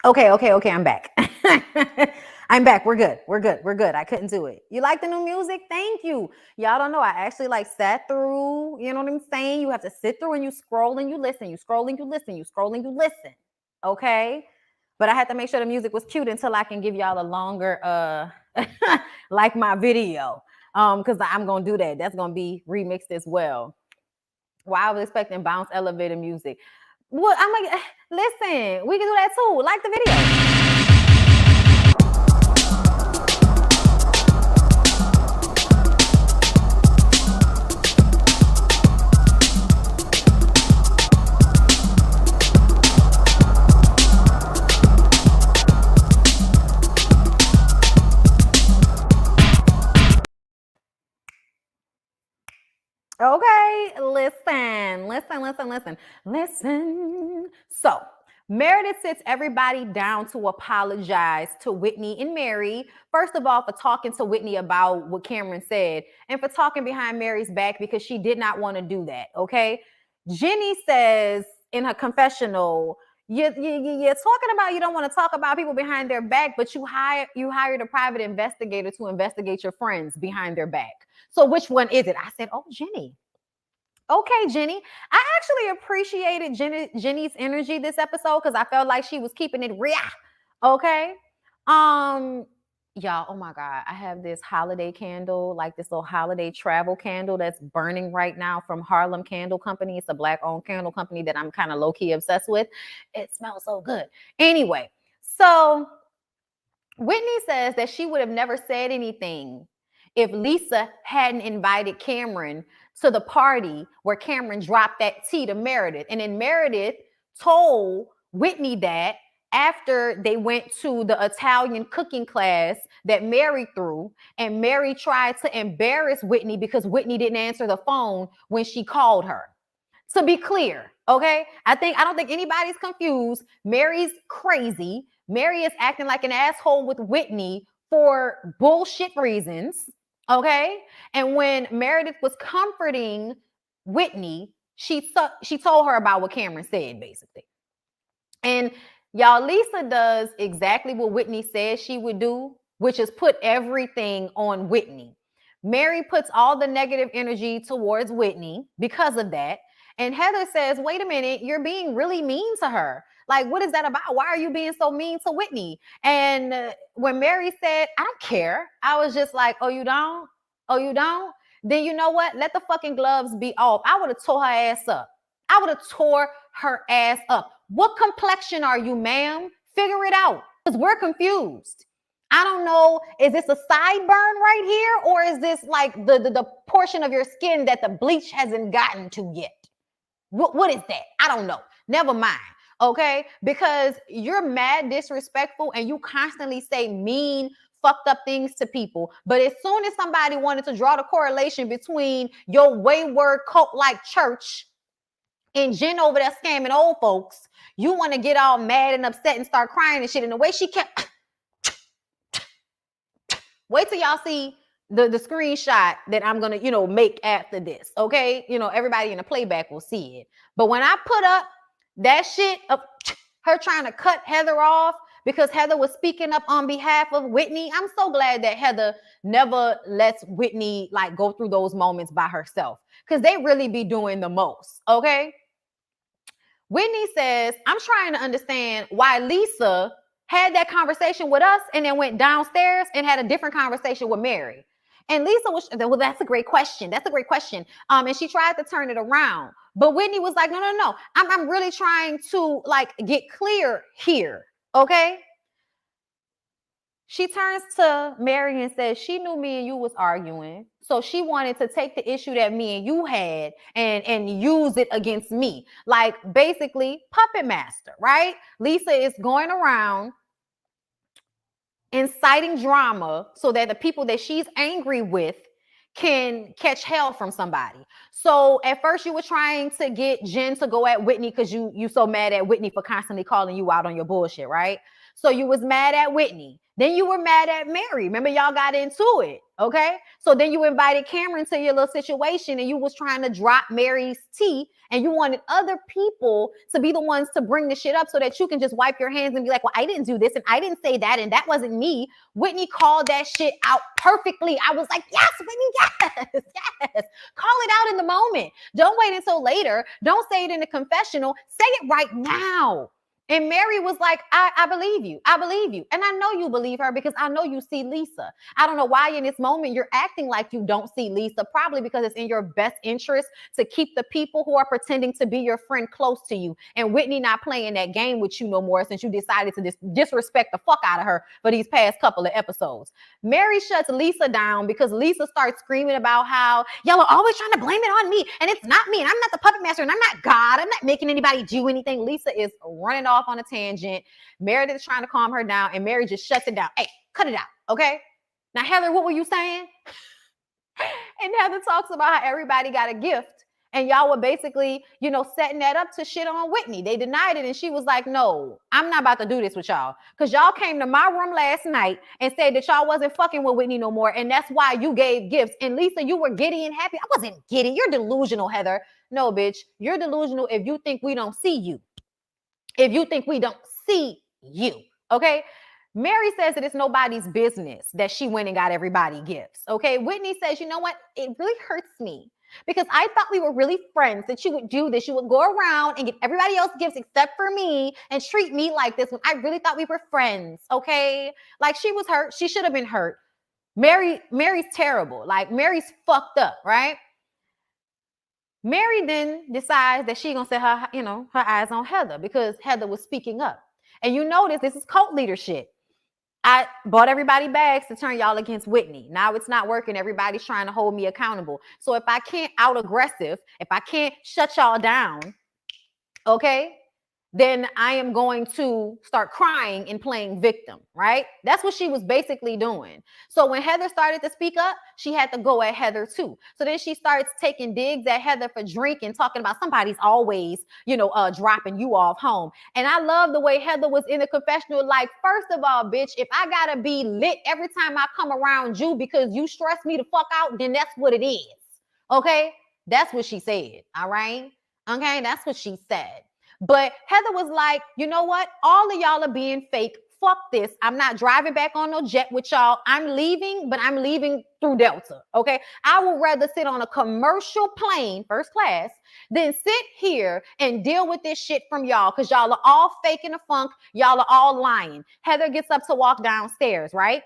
[SPEAKER 1] Okay, I'm back. I'm back. We're good. I couldn't do it. You like the new music? Thank you. Y'all don't know. I actually like sat through, you know what I'm saying? You have to sit through and you scroll and you listen. You scroll and you listen. You scroll and you listen. Okay? But I had to make sure the music was cute until I can give y'all a longer like my video. Because I'm gonna do that. That's gonna be remixed as well. Well, I was expecting bounce elevator music. Well, I'm like, listen, we can do that too. Like the video. Okay, listen. So, Meredith sits everybody down to apologize to Whitney and Mary. First of all, for talking to Whitney about what Cameron said and for talking behind Mary's back because she did not want to do that. Okay. Jenny says in her confessional, you're talking about you don't want to talk about people behind their back, but you hired a private investigator to investigate your friends behind their back. So which one is it? I said, oh, Jenny. Okay, Jenny. I actually appreciated Jenny's energy this episode because I felt like she was keeping it real. Okay. Y'all, oh my God. I have this holiday candle, like this little holiday travel candle that's burning right now from Harlem Candle Company. It's a Black-owned candle company that I'm kind of low-key obsessed with. It smells so good. Anyway, so Whitney says that she would have never said anything if Lisa hadn't invited Cameron to the party where Cameron dropped that tea to Meredith. And then Meredith told Whitney that after they went to the Italian cooking class that Mary threw, and Mary tried to embarrass Whitney because Whitney didn't answer the phone when she called her. To be clear, okay? I don't think anybody's confused. Mary's crazy. Mary is acting like an asshole with Whitney for bullshit reasons, okay? And when Meredith was comforting Whitney, she told her about what Cameron said, basically. And y'all, Lisa does exactly what Whitney said she would do, which is put everything on Whitney. Mary puts all the negative energy towards Whitney because of that. And Heather says, wait a minute, you're being really mean to her. Like, what is that about? Why are you being so mean to Whitney? And when Mary said, I don't care, I was just like, oh, you don't? Oh, you don't? Then you know what? Let the fucking gloves be off. I would have tore her ass up. I would have tore her ass up. What complexion are you, ma'am? Figure it out, because we're confused. I don't know, is this a sideburn right here? Or is this like the portion of your skin that the bleach hasn't gotten to yet? What is that? I don't know. Never mind. Okay, because you're mad disrespectful and you constantly say mean, fucked up things to people. But as soon as somebody wanted to draw the correlation between your wayward cult-like church and Jen over there scamming old folks, you want to get all mad and upset and start crying and shit. And the way she kept, wait till y'all see the screenshot that I'm going to, make after this. Okay. Everybody in the playback will see it. But when I put up that shit of her trying to cut Heather off because Heather was speaking up on behalf of Whitney, I'm so glad that Heather never lets Whitney like go through those moments by herself, because they really be doing the most. Okay. Whitney says, I'm trying to understand why Lisa had that conversation with us and then went downstairs and had a different conversation with Mary. And Lisa was, well, that's a great question. That's a great question. And she tried to turn it around. But Whitney was like, no. I'm really trying to like get clear here. Okay. She turns to Mary and says she knew me and you was arguing. So she wanted to take the issue that me and you had and use it against me. Like basically puppet master, right? Lisa is going around inciting drama so that the people that she's angry with can catch hell from somebody. So at first you were trying to get Jen to go at Whitney because you so mad at Whitney for constantly calling you out on your bullshit, right? So you was mad at Whitney. Then you were mad at Mary. Remember, y'all got into it. Okay. So then you invited Cameron to your little situation and you was trying to drop Mary's tea and you wanted other people to be the ones to bring the shit up so that you can just wipe your hands and be like, well, I didn't do this and I didn't say that and that wasn't me. Whitney called that shit out perfectly. I was like, yes, Whitney, yes, yes. Call it out in the moment. Don't wait until later. Don't say it in the confessional. Say it right now. And Mary was like, I believe you. I believe you. And I know you believe her because I know you see Lisa. I don't know why in this moment you're acting like you don't see Lisa, probably because it's in your best interest to keep the people who are pretending to be your friend close to you. And Whitney not playing that game with you no more since you decided to disrespect the fuck out of her for these past couple of episodes. Mary shuts Lisa down because Lisa starts screaming about how y'all are always trying to blame it on me. And it's not me. And I'm not the puppet master. And I'm not God. I'm not making anybody do anything. Lisa is running off on a tangent. Meredith is trying to calm her down and Mary just shuts it down. Hey, cut it out. Okay. Now, Heather, what were you saying? And Heather talks about how everybody got a gift and y'all were basically, setting that up to shit on Whitney. They denied it. And she was like, no, I'm not about to do this with y'all. Because y'all came to my room last night and said that y'all wasn't fucking with Whitney no more. And that's why you gave gifts. And Lisa, you were giddy and happy. I wasn't giddy. You're delusional, Heather. No, bitch. You're delusional if you think we don't see you. If you think we don't see you, okay? Mary says that it's nobody's business that she went and got everybody gifts, okay? Whitney says, you know what? It really hurts me because I thought we were really friends, that you would do this. You would go around and get everybody else gifts except for me and treat me like this when I really thought we were friends, okay? Like she was hurt. She should have been hurt. Mary's terrible. Like Mary's fucked up, right? Mary then decides that she's going to set her eyes on Heather because Heather was speaking up. And you notice this is cult leadership. I bought everybody bags to turn y'all against Whitney. Now it's not working. Everybody's trying to hold me accountable. So if I can't out aggressive, if I can't shut y'all down, okay, then I am going to start crying and playing victim, right? That's what she was basically doing. So when Heather started to speak up, she had to go at Heather too. So then she starts taking digs at Heather for drinking, talking about somebody's always, dropping you off home. And I love the way Heather was in the confessional. Like, first of all, bitch, if I gotta be lit every time I come around you because you stress me the fuck out, then that's what it is. Okay? That's what she said. All right? Okay? That's what she said. But Heather was like, you know what? All of y'all are being fake. Fuck this. I'm not driving back on no jet with y'all. I'm leaving, but I'm leaving through Delta. Okay. I would rather sit on a commercial plane, first class, than sit here and deal with this shit from y'all because y'all are all faking the funk. Y'all are all lying. Heather gets up to walk downstairs, right?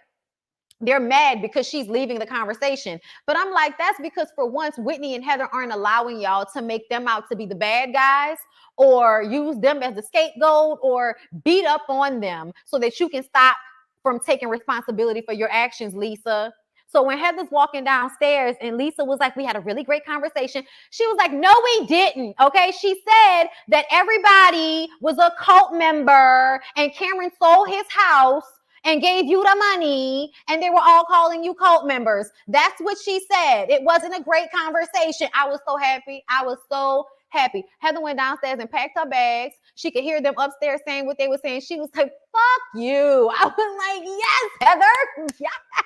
[SPEAKER 1] They're mad because she's leaving the conversation. But I'm like, that's because for once, Whitney and Heather aren't allowing y'all to make them out to be the bad guys or use them as the scapegoat or beat up on them so that you can stop from taking responsibility for your actions, Lisa. So when Heather's walking downstairs and Lisa was like, we had a really great conversation. She was like, no, we didn't. Okay. She said that everybody was a cult member and Cameron sold his house and gave you the money, and they were all calling you cult members. That's what she said. It wasn't a great conversation. I was so happy. I was so happy. Heather went downstairs and packed her bags. She could hear them upstairs saying what they were saying. She was like, fuck you. I was like, yes, Heather.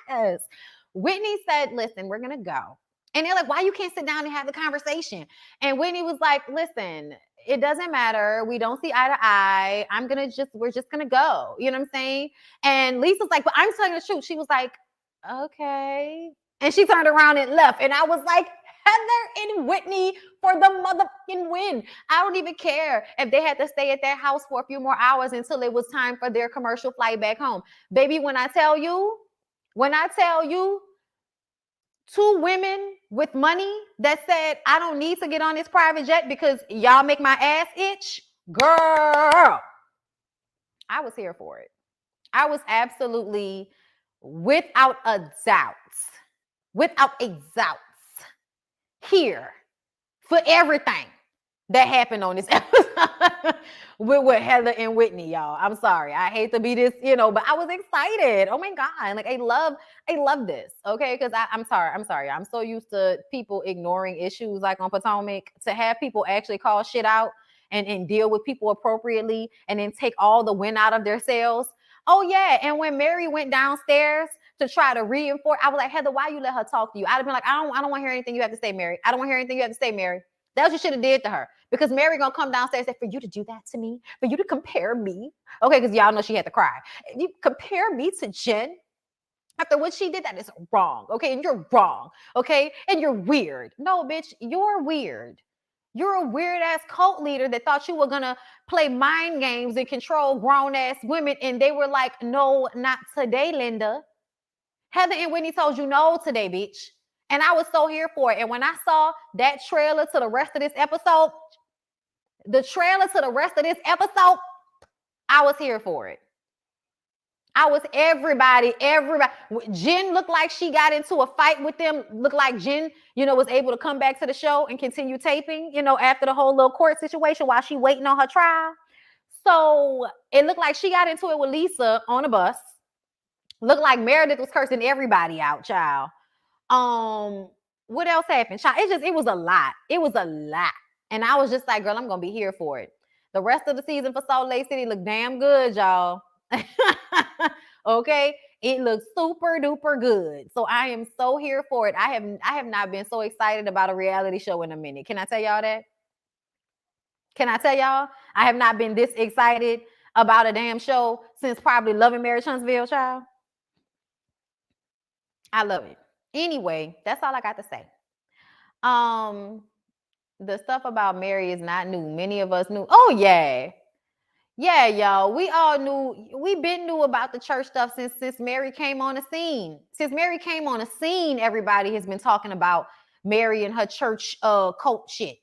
[SPEAKER 1] Yes. Whitney said, listen, we're going to go. And they're like, why you can't sit down and have the conversation? And Whitney was like, listen, it doesn't matter. We don't see eye to eye. We're just going to go. You know what I'm saying? And Lisa's like, but I'm telling the truth. She was like, okay. And she turned around and left. And I was like, Heather and Whitney for the motherfucking win. I don't even care if they had to stay at their house for a few more hours until it was time for their commercial flight back home. Baby, when I tell you, two women with money that said, I don't need to get on this private jet because y'all make my ass itch. Girl, I was here for it. I was absolutely, without a doubt, here for everything that happened on this episode with Heather and Whitney, y'all. I'm sorry. I hate to be this, but I was excited. Oh my God. Like I love this. Okay. Cause I'm sorry. I'm so used to people ignoring issues like on Potomac to have people actually call shit out and deal with people appropriately and then take all the win out of their sales. Oh yeah, and when Mary went downstairs to try to reinforce, I was like, Heather, why you let her talk to you? I'd have been like, I don't want to hear anything you have to say, Mary. I don't want to hear anything you have to say, Mary. That's what you should have did to her. Because Mary gonna come downstairs and say, for you to do that to me, for you to compare me. Okay, because y'all know she had to cry. You compare me to Jen after what she did, that is wrong. Okay, and you're wrong. Okay, and you're weird. No, bitch, you're weird. You're a weird ass cult leader that thought you were gonna play mind games and control grown ass women, and they were like, no, not today, Linda. Heather and Whitney told you no today, bitch. And I was so here for it. And when I saw that trailer to the rest of this episode, I was here for it. I was everybody. Jen looked like she got into a fight with them. Looked like Jen, was able to come back to the show and continue taping, after the whole little court situation while she waiting on her trial. So it looked like she got into it with Lisa on a bus. Looked like Meredith was cursing everybody out, child. What else happened? Child, it was a lot. It was a lot. And I was just like, girl, I'm gonna be here for it. The rest of the season for Salt Lake City looked damn good, y'all. Okay, it looks super duper good. So I am so here for it. I have not been so excited about a reality show in a minute. Can I tell y'all that? Can I tell y'all? I have not been this excited about a damn show since probably Love and Marriage Huntsville, child. I love it. Anyway, that's all I got to say. The stuff about Mary is not new. Many of us knew. Oh yeah. Yeah, y'all. We all knew. We been knew about the church stuff since Mary came on the scene. Since Mary came on the scene, everybody has been talking about Mary and her church cult shit.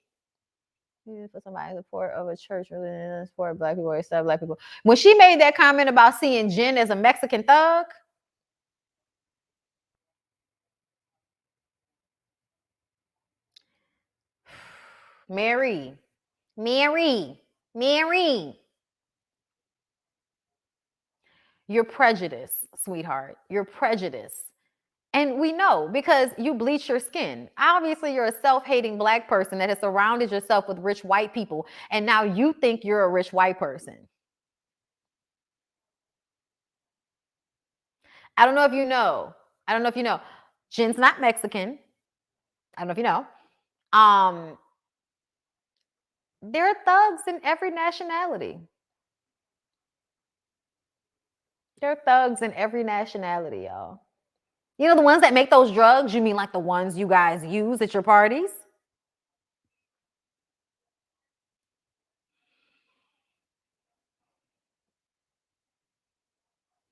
[SPEAKER 1] For somebody support of a church religion support black people or accept black people. When she made that comment about seeing Jen as a Mexican thug, Mary, you're prejudiced, sweetheart. You're prejudiced. And we know because you bleach your skin. Obviously, you're a self-hating black person that has surrounded yourself with rich white people. And now you think you're a rich white person. I don't know if you know. Jen's not Mexican. I don't know if you know. There are thugs in every nationality. There are thugs in every nationality, y'all. You know the ones that make those drugs? You mean like the ones you guys use at your parties?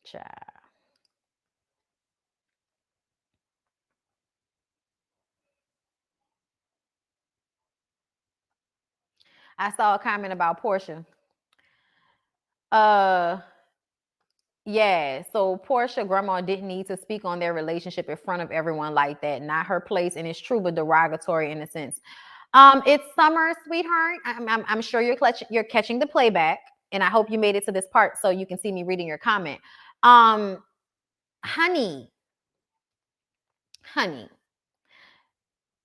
[SPEAKER 1] Child. I saw a comment about Porsha. Yeah, so Porsha grandma didn't need to speak on their relationship in front of everyone like that. Not her place, and it's true, but derogatory in a sense. It's summer, sweetheart. I'm sure you're catching the playback, and I hope you made it to this part so you can see me reading your comment. Honey,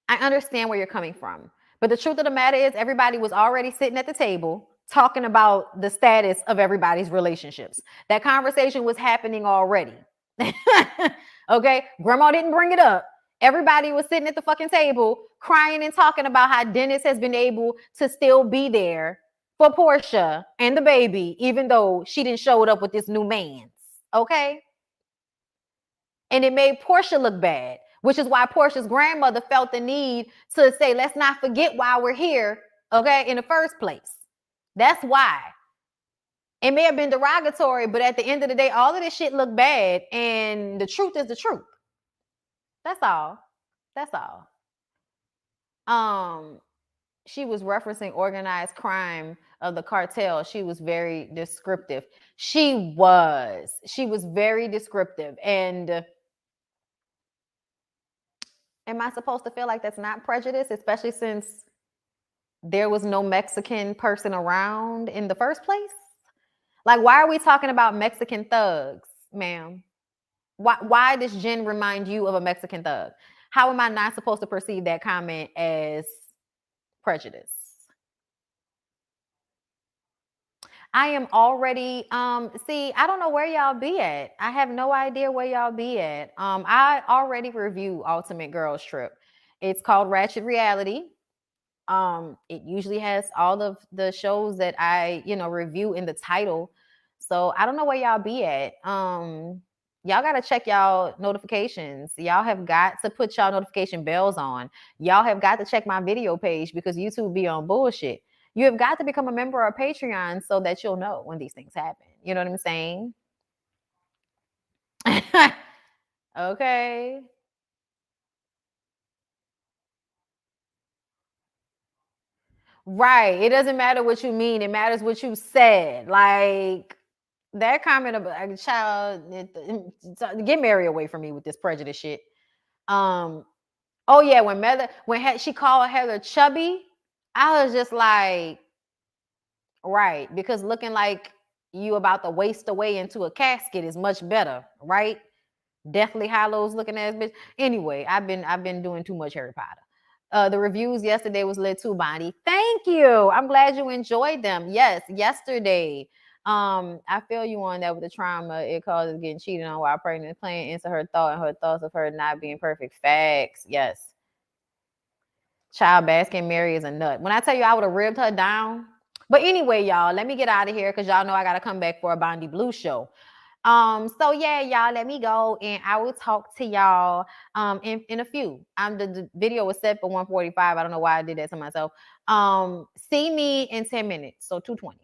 [SPEAKER 1] I understand where you're coming from, but the truth of the matter is, everybody was already sitting at the table talking about the status of everybody's relationships. That conversation was happening already. Okay, grandma didn't bring it up. Everybody was sitting at the fucking table crying and talking about how Dennis has been able to still be there for Porsha and the baby, even though she didn't show it up with this new man's. Okay, and it made Porsha look bad, which is why Porsha's grandmother felt the need to say, let's not forget why we're here, okay, in the first place. That's why. It may have been derogatory, but at the end of the day, all of this shit looked bad, and the truth is the truth. That's all. She was referencing organized crime of the cartel. She was very descriptive. She was very descriptive. And am I supposed to feel like that's not prejudice, especially since there was no Mexican person around in the first place? Like, why are we talking about Mexican thugs, ma'am? Why does Jen remind you of a Mexican thug? How am I not supposed to perceive that comment as prejudice? I am already see, I don't know where y'all be at. I have no idea where y'all be at. I already review Ultimate Girls Trip. It's called Ratchet Reality. It usually has all of the shows that I, review in the title. So I don't know where y'all be at. Y'all gotta check y'all notifications. Y'all have got to put y'all notification bells on. Y'all have got to check my video page because YouTube be on bullshit. You have got to become a member of Patreon so that you'll know when these things happen. You know what I'm saying? Okay. Right. It doesn't matter what you mean. It matters what you said. Like that comment about a child, get Mary away from me with this prejudice shit. Um. Oh yeah, when she called Heather chubby, I was just like, right, because looking like you about to waste away into a casket is much better, right? Deathly Hallows looking ass bitch. Anyway, I've been doing too much Harry Potter. The reviews yesterday was lit too, Bonnie. Thank you. I'm glad you enjoyed them. Yes, yesterday. I feel you on that with the trauma it causes getting cheated on while pregnant, playing into her thought and her thoughts of her not being perfect. Facts. Yes. Child basking Mary is a nut. When I tell you I would have ribbed her down. But anyway, y'all, let me get out of here because y'all know I gotta come back for a BondyBlue show. So yeah, y'all, let me go and I will talk to y'all in a few. The video was set for 1:45. I don't know why I did that to myself. See me in 10 minutes. So 2:20.